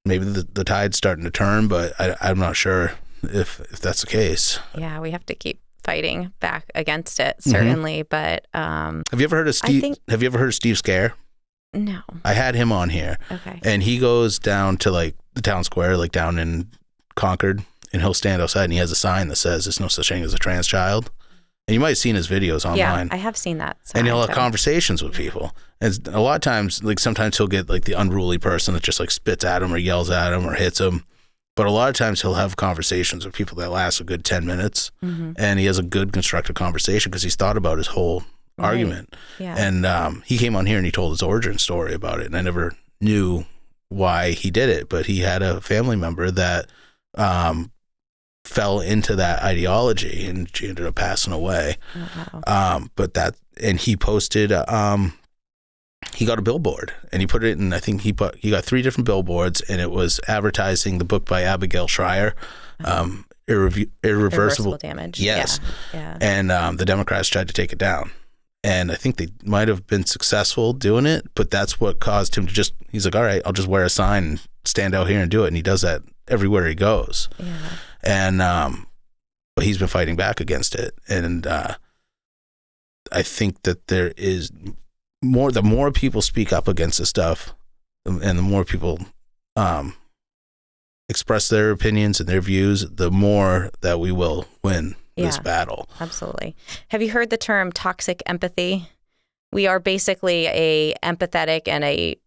maybe the tide's starting to turn, but I'm not sure if that's the case. Yeah, we have to keep fighting back against it, certainly. But have you ever heard of Steve Scare? No. I had him on here. Okay. And he goes down to like the town square, like down in Concord, and he'll stand outside and he has a sign that says there's no such thing as a trans child. And you might have seen his videos online. Yeah, I have seen that. And he'll have conversations with people. And a lot of times, like sometimes he'll get like the unruly person that just like spits at him or yells at him or hits him. But a lot of times he'll have conversations with people that last a good 10 minutes. And he has a good constructive conversation because he's thought about his whole argument. Yeah. And he came on here and he told his origin story about it. And I never knew why he did it, but he had a family member that fell into that ideology, and she ended up passing away. Oh, wow. And he posted, he got a billboard and he put it in, I think he got 3 different billboards, and it was advertising the book by Abigail Shrier, Irreversible Damage. Yes. Yeah. And the Democrats tried to take it down. And I think they might have been successful doing it, but that's what caused him to he's like, all right, I'll just wear a sign and stand out here and do it. And he does that everywhere he goes. Yeah. And, but he's been fighting back against it. And I think that there is the more people speak up against this stuff, and the more people express their opinions and their views, the more that we will win this battle. Absolutely. Have you heard the term toxic empathy? We are basically a empathetic and a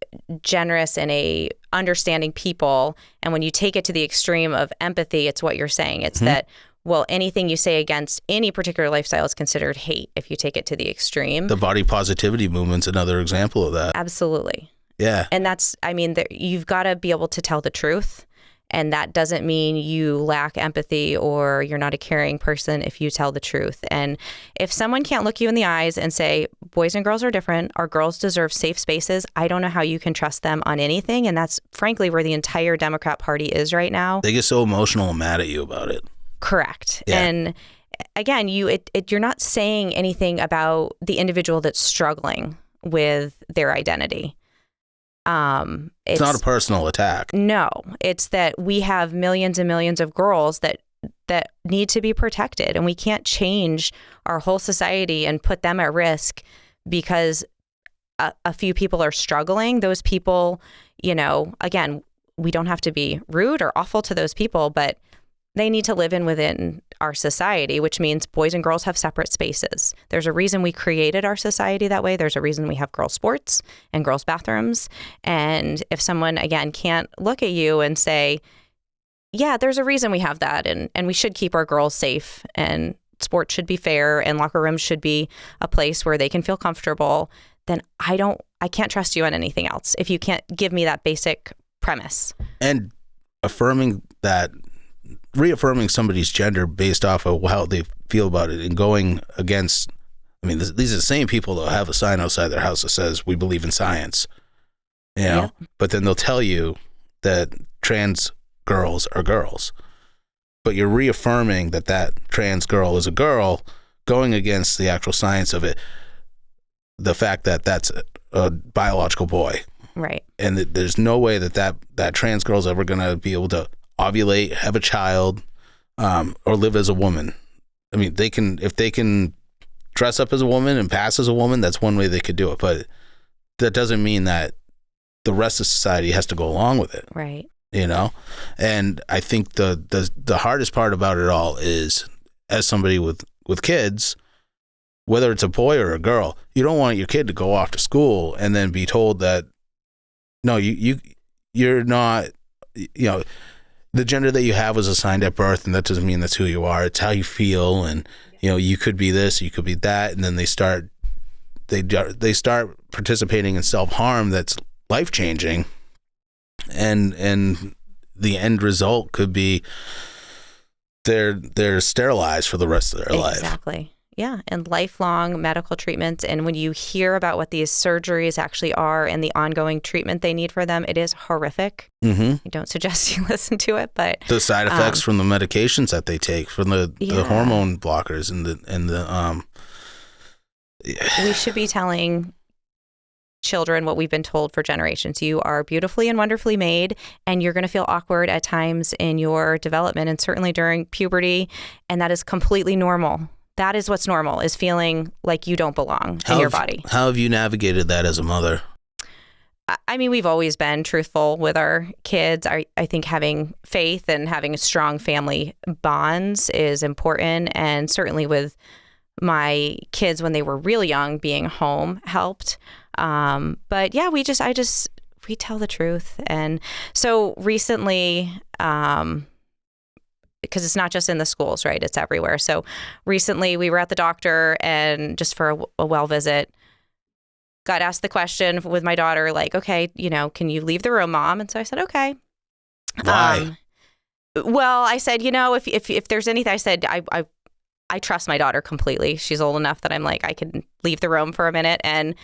generous and a understanding people. And when you take it to the extreme of empathy, it's what you're saying. It's that, well, anything you say against any particular lifestyle is considered hate if you take it to the extreme. The body positivity movement's another example of that. Absolutely. Yeah. And that's, I mean, you've got to be able to tell the truth. And that doesn't mean you lack empathy or you're not a caring person if you tell the truth. And if someone can't look you in the eyes and say, boys and girls are different, our girls deserve safe spaces, I don't know how you can trust them on anything. And that's frankly where the entire Democrat Party is right now. They get so emotional and mad at you about it. Correct. Yeah. And again, you're not saying anything about the individual that's struggling with their identity. It's not a personal attack. No, it's that we have millions and millions of girls that need to be protected, and we can't change our whole society and put them at risk because a few people are struggling. Those people, again, we don't have to be rude or awful to those people, but they need to live within our society, which means boys and girls have separate spaces. There's a reason we created our society that way. There's a reason we have girls' sports and girls' bathrooms. And if someone, again, can't look at you and say, yeah, there's a reason we have that, and we should keep our girls safe, and sports should be fair, and locker rooms should be a place where they can feel comfortable, then I can't trust you on anything else if you can't give me that basic premise. And reaffirming somebody's gender based off of how they feel about it, and going against, these are the same people that have a sign outside their house that says, we believe in science, Yep. But then they'll tell you that trans girls are girls, but you're reaffirming that trans girl is a girl, going against the actual science of it, the fact that that's a biological boy. Right. And there's no way that trans girl is ever going to be able to ovulate, have a child, or live as a woman. If they can dress up as a woman and pass as a woman, that's one way they could do it. But that doesn't mean that the rest of society has to go along with it. Right. And I think the hardest part about it all is, as somebody with kids, whether it's a boy or a girl, you don't want your kid to go off to school and then be told that, no, you you're not, the gender that you have was assigned at birth, and that doesn't mean that's who you are. It's how you feel, and you could be this, you could be that, and then they start participating in self-harm that's life-changing, and the end result could be they're sterilized for the rest of their life. Exactly. Yeah, and lifelong medical treatments. And when you hear about what these surgeries actually are and the ongoing treatment they need for them, it is horrific. I don't suggest you listen to it, but the side effects from the medications that they take, from the hormone blockers and the we should be telling children what we've been told for generations. You are beautifully and wonderfully made, and you're going to feel awkward at times in your development and certainly during puberty, and that is completely normal. That is what's normal, is feeling like you don't belong in your body. How have you navigated that as a mother? I mean, we've always been truthful with our kids. I think having faith and having strong family bonds is important. And certainly with my kids when they were really young, being home helped. But yeah, we tell the truth. And so recently, because it's not just in the schools, right? It's everywhere. So recently we were at the doctor and just for a well visit, got asked the question with my daughter, like, okay, can you leave the room, Mom? And so I said, okay. Why? Well, I said, if there's anything, I said, I trust my daughter completely. She's old enough that I'm like, I can leave the room for a minute. And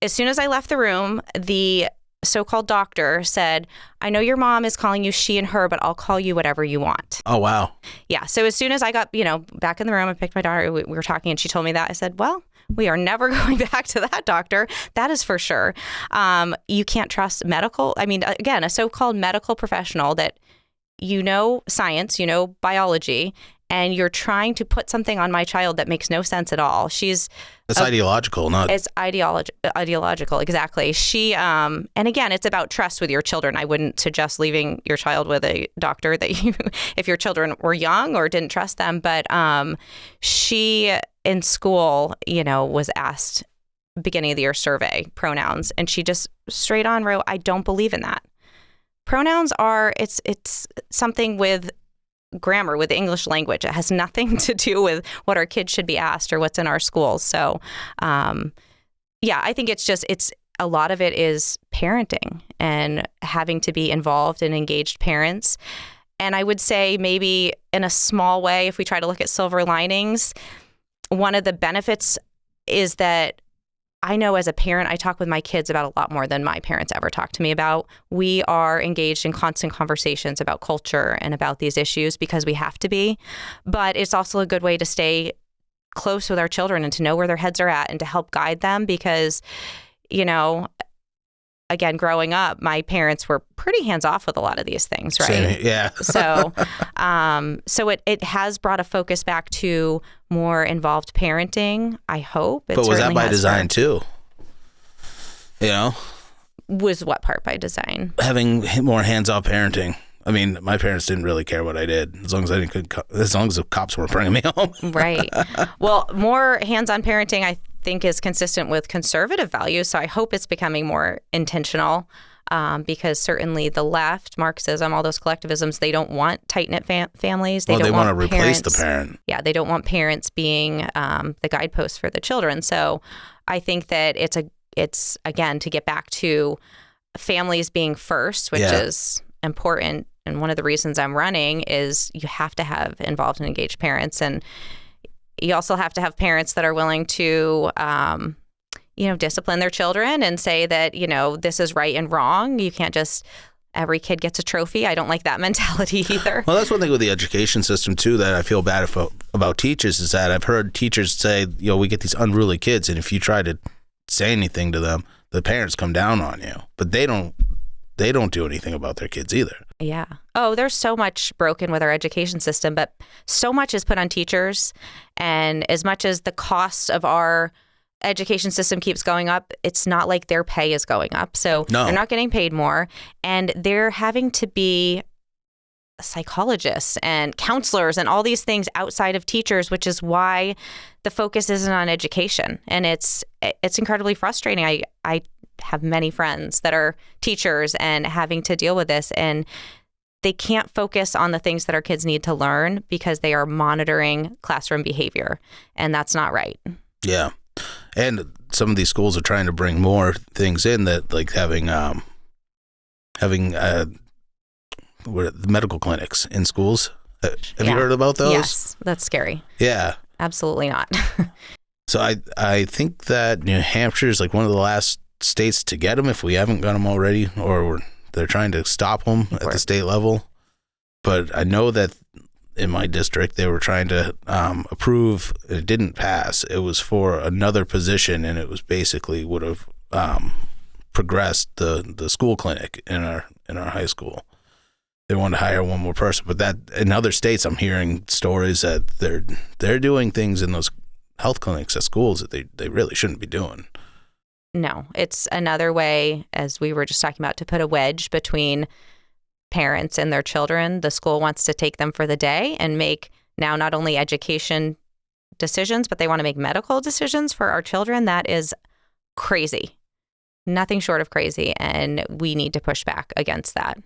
as soon as I left the room, the so-called doctor said, I know your mom is calling you she and her, but I'll call you whatever you want. Oh, wow. Yeah. So as soon as I got, back in the room, I picked my daughter, we were talking and she told me that. I said, well, we are never going back to that doctor. That is for sure. You can't trust medical. I mean, again, a so-called medical professional that science, biology, and you're trying to put something on my child that makes no sense at all. It's ideological, not... It's ideological, exactly. And again, it's about trust with your children. I wouldn't suggest leaving your child with a doctor that if your children were young or didn't trust them. But she, in school, was asked beginning of the year survey, pronouns, and she just straight on wrote, I don't believe in that. Pronouns are, it's something with grammar, with the English language. It has nothing to do with what our kids should be asked or what's in our schools. So, I think it's a lot of it is parenting and having to be involved and engaged parents. And I would say maybe in a small way, if we try to look at silver linings, one of the benefits is that I know as a parent, I talk with my kids about a lot more than my parents ever talked to me about. We are engaged in constant conversations about culture and about these issues because we have to be. But it's also a good way to stay close with our children and to know where their heads are at and to help guide them because, again, growing up, my parents were pretty hands-off with a lot of these things, right? Same, yeah. So it has brought a focus back to more involved parenting, I hope. But was that by design too? Was what part by design? Having more hands-off parenting. I mean, my parents didn't really care what I did as long as the cops weren't bringing me home. Right. Well, more hands-on parenting, I think, is consistent with conservative values. So I hope it's becoming more intentional because certainly the left, Marxism, all those collectivisms, they don't want tight-knit families. They want to replace the parent. Yeah, they don't want parents being the guideposts for the children. So I think that it's again, to get back to families being first, which is important. And one of the reasons I'm running is you have to have involved and engaged parents. And you also have to have parents that are willing to, discipline their children and say that, this is right and wrong. You can't just, every kid gets a trophy. I don't like that mentality either. Well, that's one thing with the education system, too, that I feel bad about teachers is that I've heard teachers say, we get these unruly kids. And if you try to say anything to them, the parents come down on you. But they don't do anything about their kids either. Yeah. Oh, there's so much broken with our education system, but so much is put on teachers. And as much as the cost of our education system keeps going up, it's not like their pay is going up. So They're not getting paid more. And they're having to be psychologists and counselors and all these things outside of teachers, which is why the focus isn't on education. And it's incredibly frustrating. I have many friends that are teachers and having to deal with this, and they can't focus on the things that our kids need to learn because they are monitoring classroom behavior, and that's not right. Yeah. And some of these schools are trying to bring more things in, that like having the medical clinics in schools. Have you heard about those? Yes, that's scary. Yeah. Absolutely not. So I think that New Hampshire is like one of the last states to get them, if we haven't got them already, or they're trying to stop them at the state level. But I know that in my district, they were trying to approve. It didn't pass. It was for another position, and it was basically would have progressed the school clinic in our high school. They wanted to hire one more person, but that in other states, I'm hearing stories that they're doing things in those health clinics at schools that they really shouldn't be doing. No, it's another way, as we were just talking about, to put a wedge between parents and their children. The school wants to take them for the day and make now not only education decisions, but they want to make medical decisions for our children. That is crazy. Nothing short of crazy. And we need to push back against that.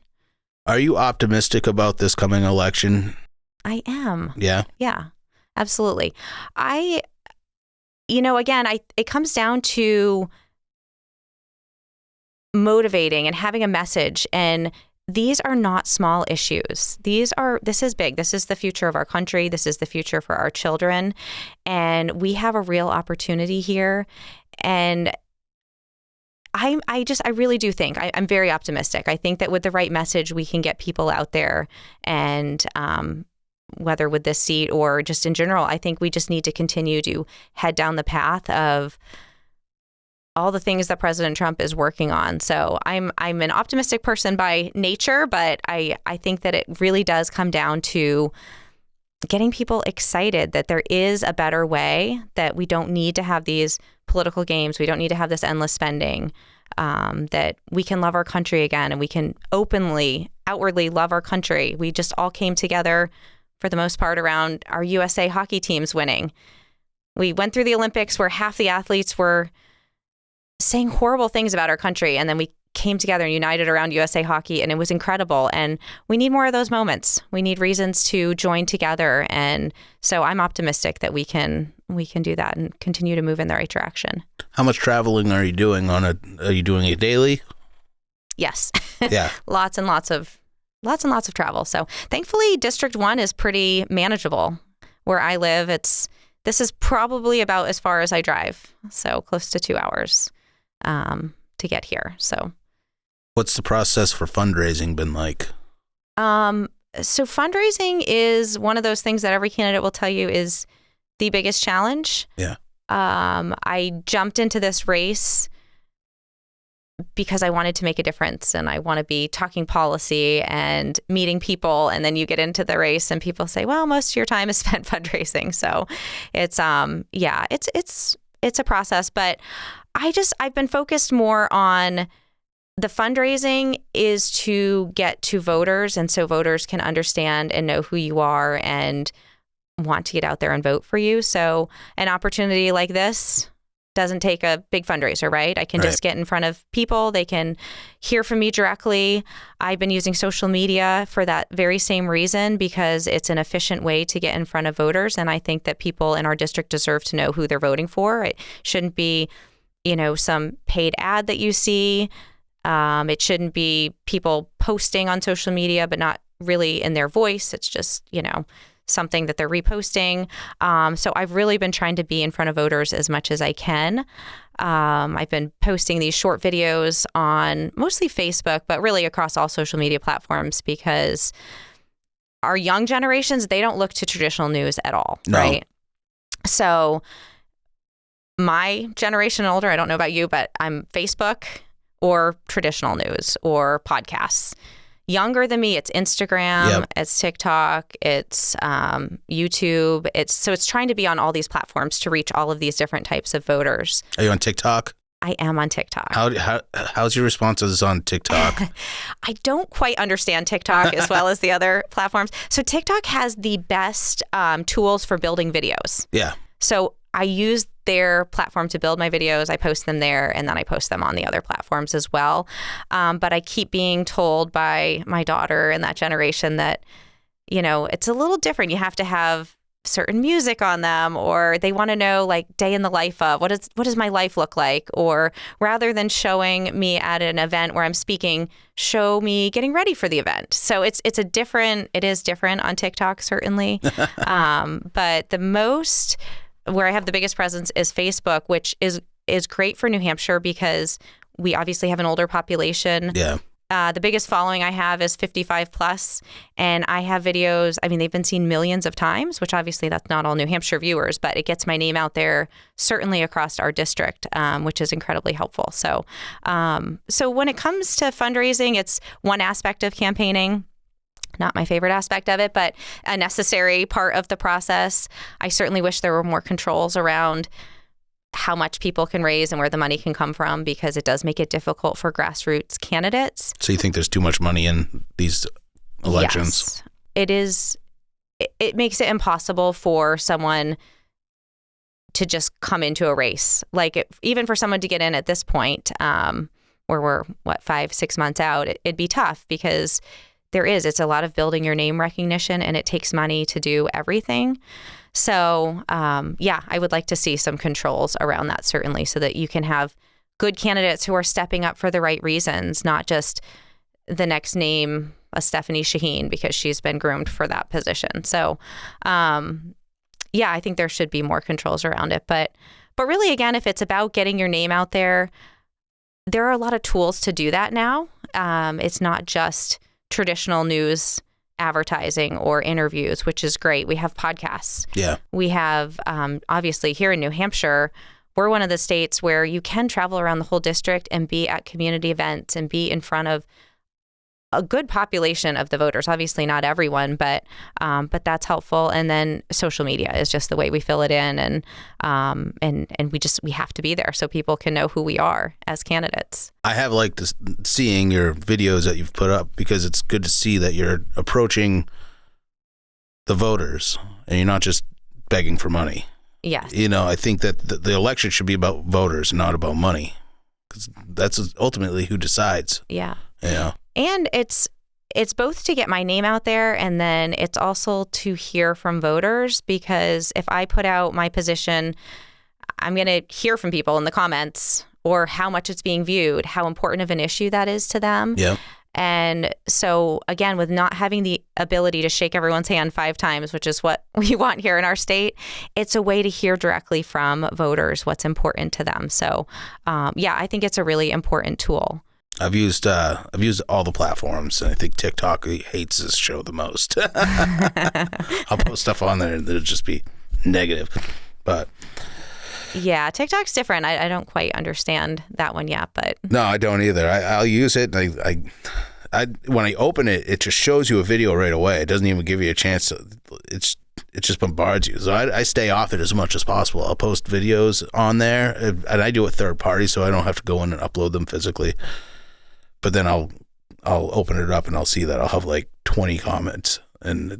Are you optimistic about this coming election? I am. Yeah? Yeah, absolutely. Again, it comes down to motivating and having a message, and these are not small issues. This is big. This is the future of our country. This is the future for our children. And we have a real opportunity here. And I really do think, I'm very optimistic. I think that with the right message, we can get people out there, and whether with this seat or just in general, I think we just need to continue to head down the path of all the things that President Trump is working on. So I'm an optimistic person by nature, but I think that it really does come down to getting people excited that there is a better way, that we don't need to have these political games. We don't need to have this endless spending, that we can love our country again, and we can outwardly love our country. We just all came together for the most part around our USA hockey teams winning. We went through the Olympics where half the athletes were saying horrible things about our country, and then we came together and united around USA hockey, and it was incredible. And we need more of those moments. We need reasons to join together. And so I'm optimistic that we can do that and continue to move in the right direction. How much traveling are you doing are you doing it daily? Yes. Yeah. Lots and lots of travel. So thankfully District 1 is pretty manageable. Where I live, this is probably about as far as I drive. So close to 2 hours to get here. So what's the process for fundraising been like? So fundraising is one of those things that every candidate will tell you is the biggest challenge. Yeah. I jumped into this race because I wanted to make a difference, and I want to be talking policy and meeting people. And then you get into the race and people say, well, most of your time is spent fundraising. So it's a process, but I've been focused more on the fundraising is to get to voters. And so voters can understand and know who you are and want to get out there and vote for you. So an opportunity like this doesn't take a big fundraiser, right? I can just get in front of people. They can hear from me directly. I've been using social media for that very same reason, because it's an efficient way to get in front of voters. And I think that people in our district deserve to know who they're voting for. It shouldn't be, some paid ad that you see. It shouldn't be people posting on social media, but not really in their voice. It's just, something that they're reposting. So I've really been trying to be in front of voters as much as I can. I've been posting these short videos on mostly Facebook, but really across all social media platforms, because our young generations, they don't look to traditional news at all, right? So my generation and older, I don't know about you, but I'm Facebook or traditional news or podcasts. Younger than me, it's Instagram, it's TikTok, it's YouTube. It's trying to be on all these platforms to reach all of these different types of voters. Are you on TikTok? I am on TikTok. How's your responses on TikTok? I don't quite understand TikTok as well as the other platforms. So TikTok has the best tools for building videos. Yeah. So I use their platform to build my videos. I post them there, and then I post them on the other platforms as well. But I keep being told by my daughter and that generation that, it's a little different. You have to have certain music on them, or they want to know like day in the life of what does my life look like, or rather than showing me at an event where I'm speaking, show me getting ready for the event. So it is different on TikTok, certainly. But where I have the biggest presence is Facebook, which is great for New Hampshire because we obviously have an older population. Yeah. The biggest following I have is 55 plus, and I have videos. I mean, they've been seen millions of times, which obviously that's not all New Hampshire viewers, but it gets my name out there certainly across our district, which is incredibly helpful. So when it comes to fundraising, it's one aspect of campaigning. Not my favorite aspect of it, but a necessary part of the process. I certainly wish there were more controls around how much people can raise and where the money can come from, because it does make it difficult for grassroots candidates. So you think there's too much money in these elections? Yes, it is. It makes it impossible for someone to just come into a race. Like even for someone to get in at this point, where we're 5-6 months out, it'd be tough because it's a lot of building your name recognition, and it takes money to do everything. So, I would like to see some controls around that, certainly, so that you can have good candidates who are stepping up for the right reasons, not just the next name, a Stephanie Shaheen, because she's been groomed for that position. So, I think there should be more controls around it. But really, again, if it's about getting your name out there are a lot of tools to do that now. It's not just traditional news advertising or interviews, which is great. We have podcasts. Yeah. We have, obviously here in New Hampshire, we're one of the states where you can travel around the whole district and be at community events and be in front of a good population of the voters. Obviously not everyone, but that's helpful. And then social media is just the way we fill it in. And we have to be there so people can know who we are as candidates. I have liked seeing your videos that you've put up, because it's good to see that you're approaching the voters and you're not just begging for money. Yes. I think that the election should be about voters, not about money, because that's ultimately who decides. Yeah. Yeah. And it's both to get my name out there, and then it's also to hear from voters, because if I put out my position, I'm going to hear from people in the comments or how much it's being viewed, how important of an issue that is to them. Yeah. And so, again, with not having the ability to shake everyone's hand 5 times, which is what we want here in our state, it's a way to hear directly from voters what's important to them. So, I think it's a really important tool. I've used all the platforms, and I think TikTok hates this show the most. I'll post stuff on there and it'll just be negative. But yeah, TikTok's different. I don't quite understand that one yet, but no, I don't either. I'll use it. I when I open it, it just shows you a video right away. It doesn't even give you a chance to. It just bombards you. So I stay off it as much as possible. I'll post videos on there, and I do it third party, so I don't have to go in and upload them physically. But then I'll open it up and I'll see that I'll have like 20 comments, and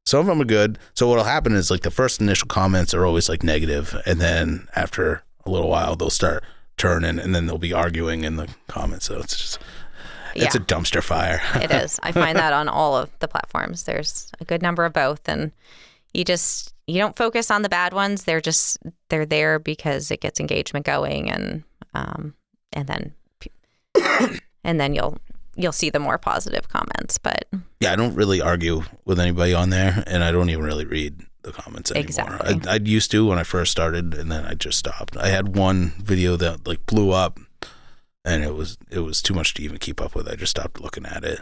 some of them are good. So what'll happen is like the first initial comments are always like negative, and then after a little while they'll start turning, and then they'll be arguing in the comments. So it's a dumpster fire. It is. I find that on all of the platforms. There's a good number of both, and you don't focus on the bad ones. They're there because it gets engagement going, and then you'll see the more positive comments. But yeah, I don't really argue with anybody on there, and I don't even really read the comments anymore. Exactly. I used to when I first started, and then I just stopped. I had one video that like blew up, and it was too much to even keep up with. I just stopped looking at it.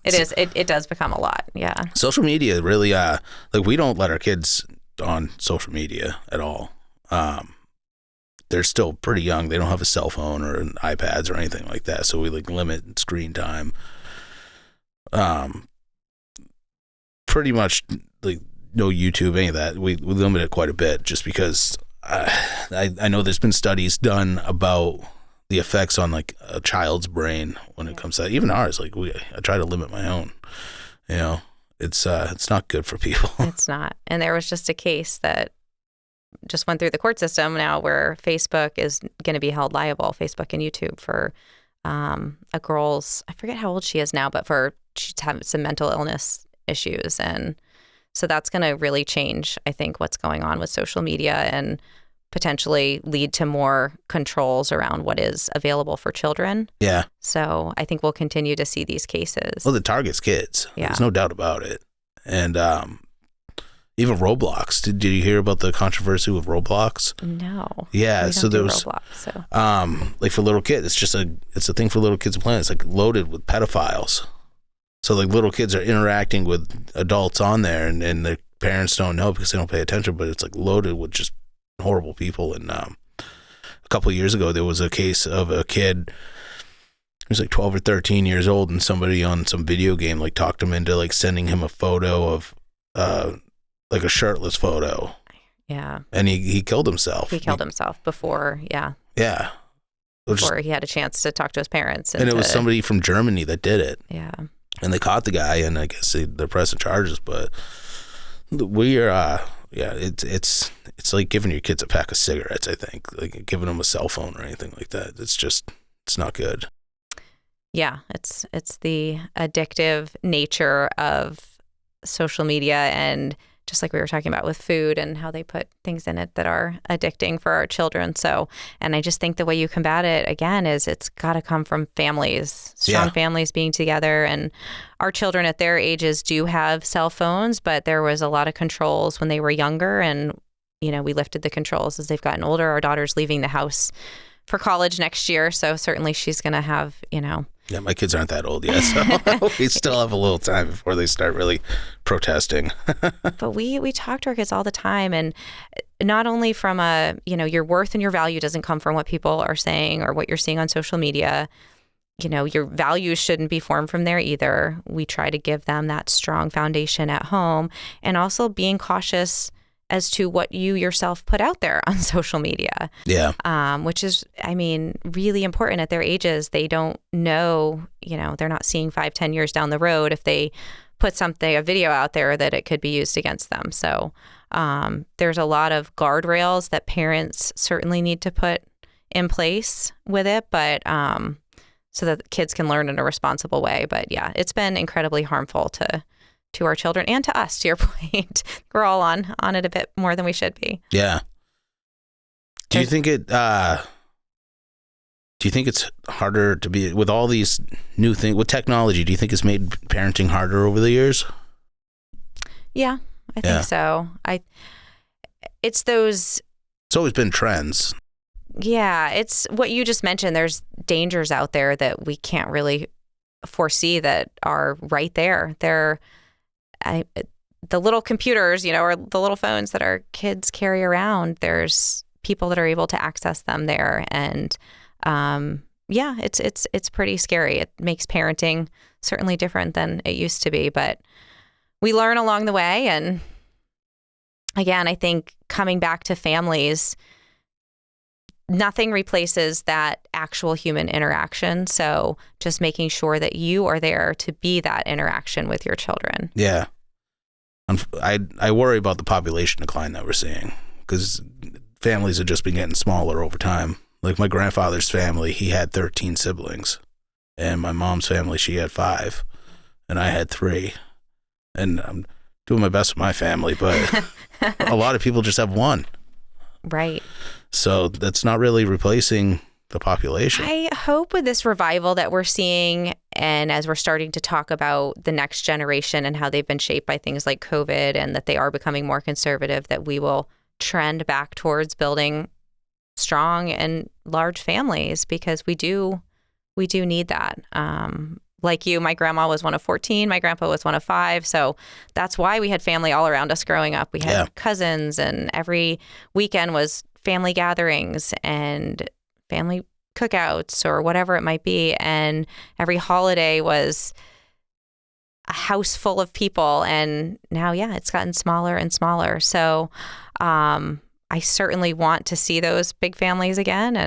It does become a lot. Yeah. Social media really like we don't let our kids on social media at all. They're still pretty young. They don't have a cell phone or iPads or anything like that. So we like limit screen time. Pretty much like no YouTube, any of that. We limit it quite a bit just because I know there's been studies done about the effects on like a child's brain when it comes to that. Even ours. Like I try to limit my own. It's not good for people. It's not. And there was just a case that just went through the court system now where Facebook is going to be held liable, Facebook and YouTube, for a girl's, I forget how old she is now, but she's having some mental illness issues. And so that's going to really change, I think, what's going on with social media and potentially lead to more controls around what is available for children. Yeah. So I think we'll continue to see these cases. Well, it targets kids. Yeah. There's no doubt about it. And even Roblox. Did you hear about the controversy with Roblox? No. Yeah. So there was Roblox, so. Like for little kids, it's a thing for little kids to play. It's like loaded with pedophiles. So like little kids are interacting with adults on there, and their parents don't know because they don't pay attention. But it's like loaded with just horrible people. And a couple of years ago, there was a case of a kid who was like 12 or 13 years old, and somebody on some video game like talked him into like sending him a photo of like a shirtless photo. Yeah. And he killed himself. He killed himself before, yeah. Yeah. Before he had a chance to talk to his parents. And it was somebody from Germany that did it. Yeah. And they caught the guy, and I guess they're pressing charges. But we are, it's like giving your kids a pack of cigarettes, I think. Like giving them a cell phone or anything like that. It's not good. Yeah, it's the addictive nature of social media, and just like we were talking about with food and how they put things in it that are addicting for our children. So, and I just think the way you combat it, again, is it's got to come from families, strong families being together. And our children at their ages do have cell phones, but there was a lot of controls when they were younger. And, we lifted the controls as they've gotten older. Our daughter's leaving the house for college next year. So certainly she's going to have, Yeah, my kids aren't that old yet, so we still have a little time before they start really protesting. But we talk to our kids all the time, and not only from your worth and your value doesn't come from what people are saying or what you're seeing on social media. Your values shouldn't be formed from there either. We try to give them that strong foundation at home, and also being cautious as to what you yourself put out there on social media. Yeah. Which is, really important at their ages. They don't know, they're not seeing 5-10 years down the road if they put a video out there that it could be used against them. So there's a lot of guardrails that parents certainly need to put in place with it, but so that kids can learn in a responsible way. But yeah, it's been incredibly harmful to our children and to us, to your point. We're all on it a bit more than we should be. Yeah. Do you think it's harder to be with all these new things with technology? Do you think it's made parenting harder over the years? Yeah, I think so. It's always been trends. Yeah, it's what you just mentioned. There's dangers out there that we can't really foresee that are right there. The little computers, or the little phones that our kids carry around, there's people that are able to access them there. And it's pretty scary. It makes parenting certainly different than it used to be, but we learn along the way. And again, I think coming back to families, nothing replaces that actual human interaction. So just making sure that you are there to be that interaction with your children. Yeah. I worry about the population decline that we're seeing, because families have just been getting smaller over time. Like my grandfather's family, he had 13 siblings, and my mom's family, she had 5, and I had 3. And I'm doing my best with my family, but a lot of people just have 1. Right. So that's not really replacing the population. I hope with this revival that we're seeing, and as we're starting to talk about the next generation and how they've been shaped by things like COVID, and that they are becoming more conservative, that we will trend back towards building strong and large families, because we do need that. Like you, my grandma was one of 14. My grandpa was one of 5. So that's why we had family all around us growing up. We had cousins, and every weekend was family gatherings and family cookouts or whatever it might be. And every holiday was a house full of people. And now, it's gotten smaller and smaller. So I certainly want to see those big families again.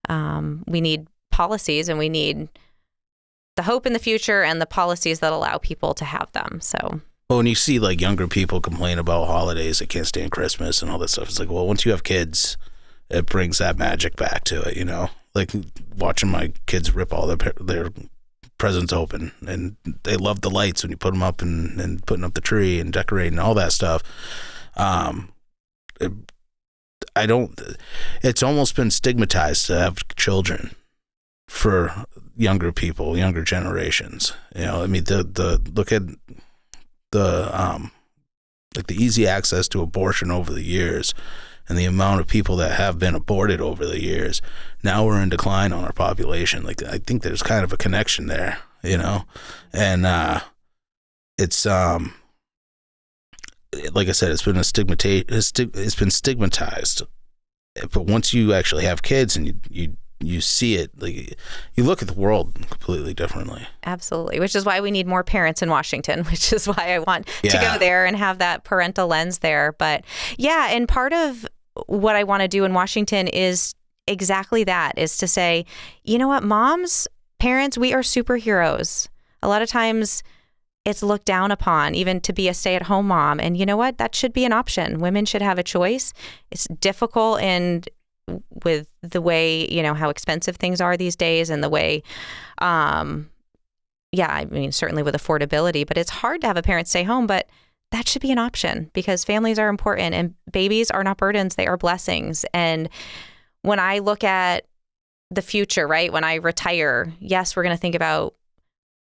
And we need policies, and we need the hope in the future and the policies that allow people to have them. So Well, when you see like younger people complain about holidays, they can't stand Christmas and all that stuff, it's like, well, once you have kids, it brings that magic back to it, like watching my kids rip all their presents open, and they love the lights when you put them up and putting up the tree and decorating all that stuff. It's almost been stigmatized to have children for younger people, younger generations. I mean, the look at the like the easy access to abortion over the years and the amount of people that have been aborted over the years. Now we're in decline on our population. Like, I think there's kind of a connection there, and it's like I said, it's been it's been stigmatized. But once you actually have kids and you see it, like, you look at the world completely differently. Absolutely, which is why we need more parents in Washington, which is why I want to go there and have that parental lens there. But yeah, and part of what I want to do in Washington is exactly that, is to say, you know what, moms, parents, we are superheroes. A lot of times it's looked down upon, even to be a stay-at-home mom. And you know what? That should be an option. Women should have a choice. It's difficult, and with the way, how expensive things are these days, and the way, I mean, certainly with affordability, but it's hard to have a parent stay home, but that should be an option, because families are important, and babies are not burdens. They are blessings. And when I look at the future, right, when I retire, yes, we're going to think about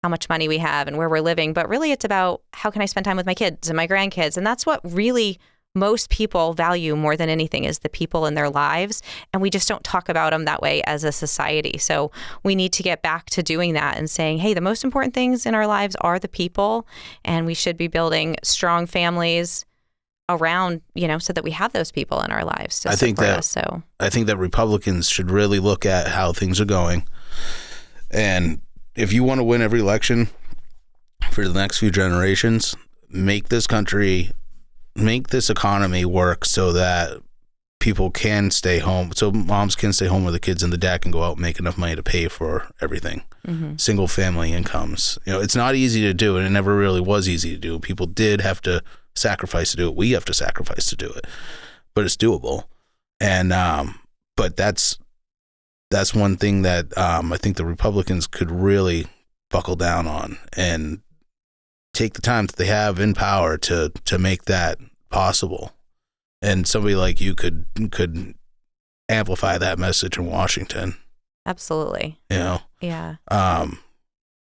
how much money we have and where we're living, but really it's about how can I spend time with my kids and my grandkids. And that's what really most people value more than anything, is the people in their lives. And we just don't talk about them that way as a society. So we need to get back to doing that and saying, hey, the most important things in our lives are the people, and we should be building strong families around, so that we have those people in our lives to support us. So I think that Republicans should really look at how things are going. And if you want to win every election for the next few generations, make this economy work so that people can stay home, so moms can stay home with the kids, and the dad can go out and make enough money to pay for everything. Mm-hmm. Single family incomes. It's not easy to do, and it never really was easy to do. People did have to sacrifice to do it. We have to sacrifice to do it, but it's doable. And but that's one thing that I think the Republicans could really buckle down on and take the time that they have in power to make that possible. And somebody like you could amplify that message in Washington. Absolutely. Yeah. I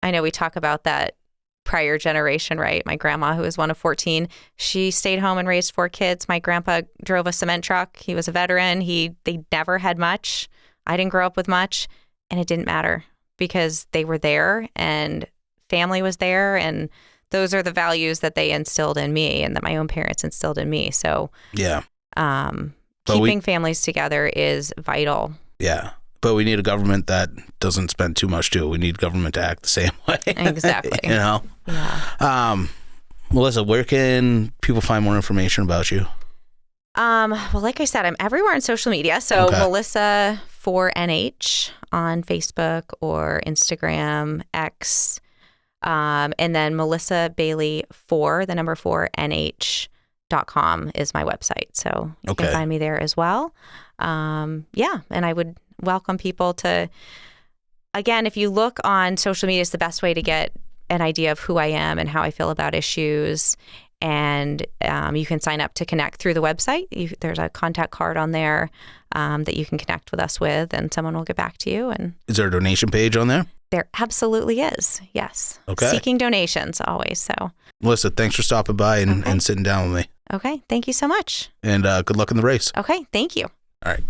know we talk about that prior generation, right? My grandma, who was one of 14, she stayed home and raised 4 kids. My grandpa drove a cement truck. He was a veteran. They never had much. I didn't grow up with much, and it didn't matter because they were there and family was there, and those are the values that they instilled in me and that my own parents instilled in me. So yeah, keeping families together is vital. Yeah, but we need a government that doesn't spend too much too. We need government to act the same way. Exactly. Yeah. Melissa, where can people find more information about you? Well, like I said, I'm everywhere on social media. So Melissa 4NH on Facebook or Instagram, X, and then Melissa Bailey 4, the number 4, NH.com is my website. So you can find me there as well. And I would welcome people to, again, if you look on social media, it's the best way to get an idea of who I am and how I feel about issues. And you can sign up to connect through the website. There's a contact card on there that you can connect with us with, and someone will get back to you. And is there a donation page on there? There absolutely is. Yes. Okay. Seeking donations always. So, Melissa, thanks for stopping by and sitting down with me. Okay. Thank you so much. And good luck in the race. Okay. Thank you. All right.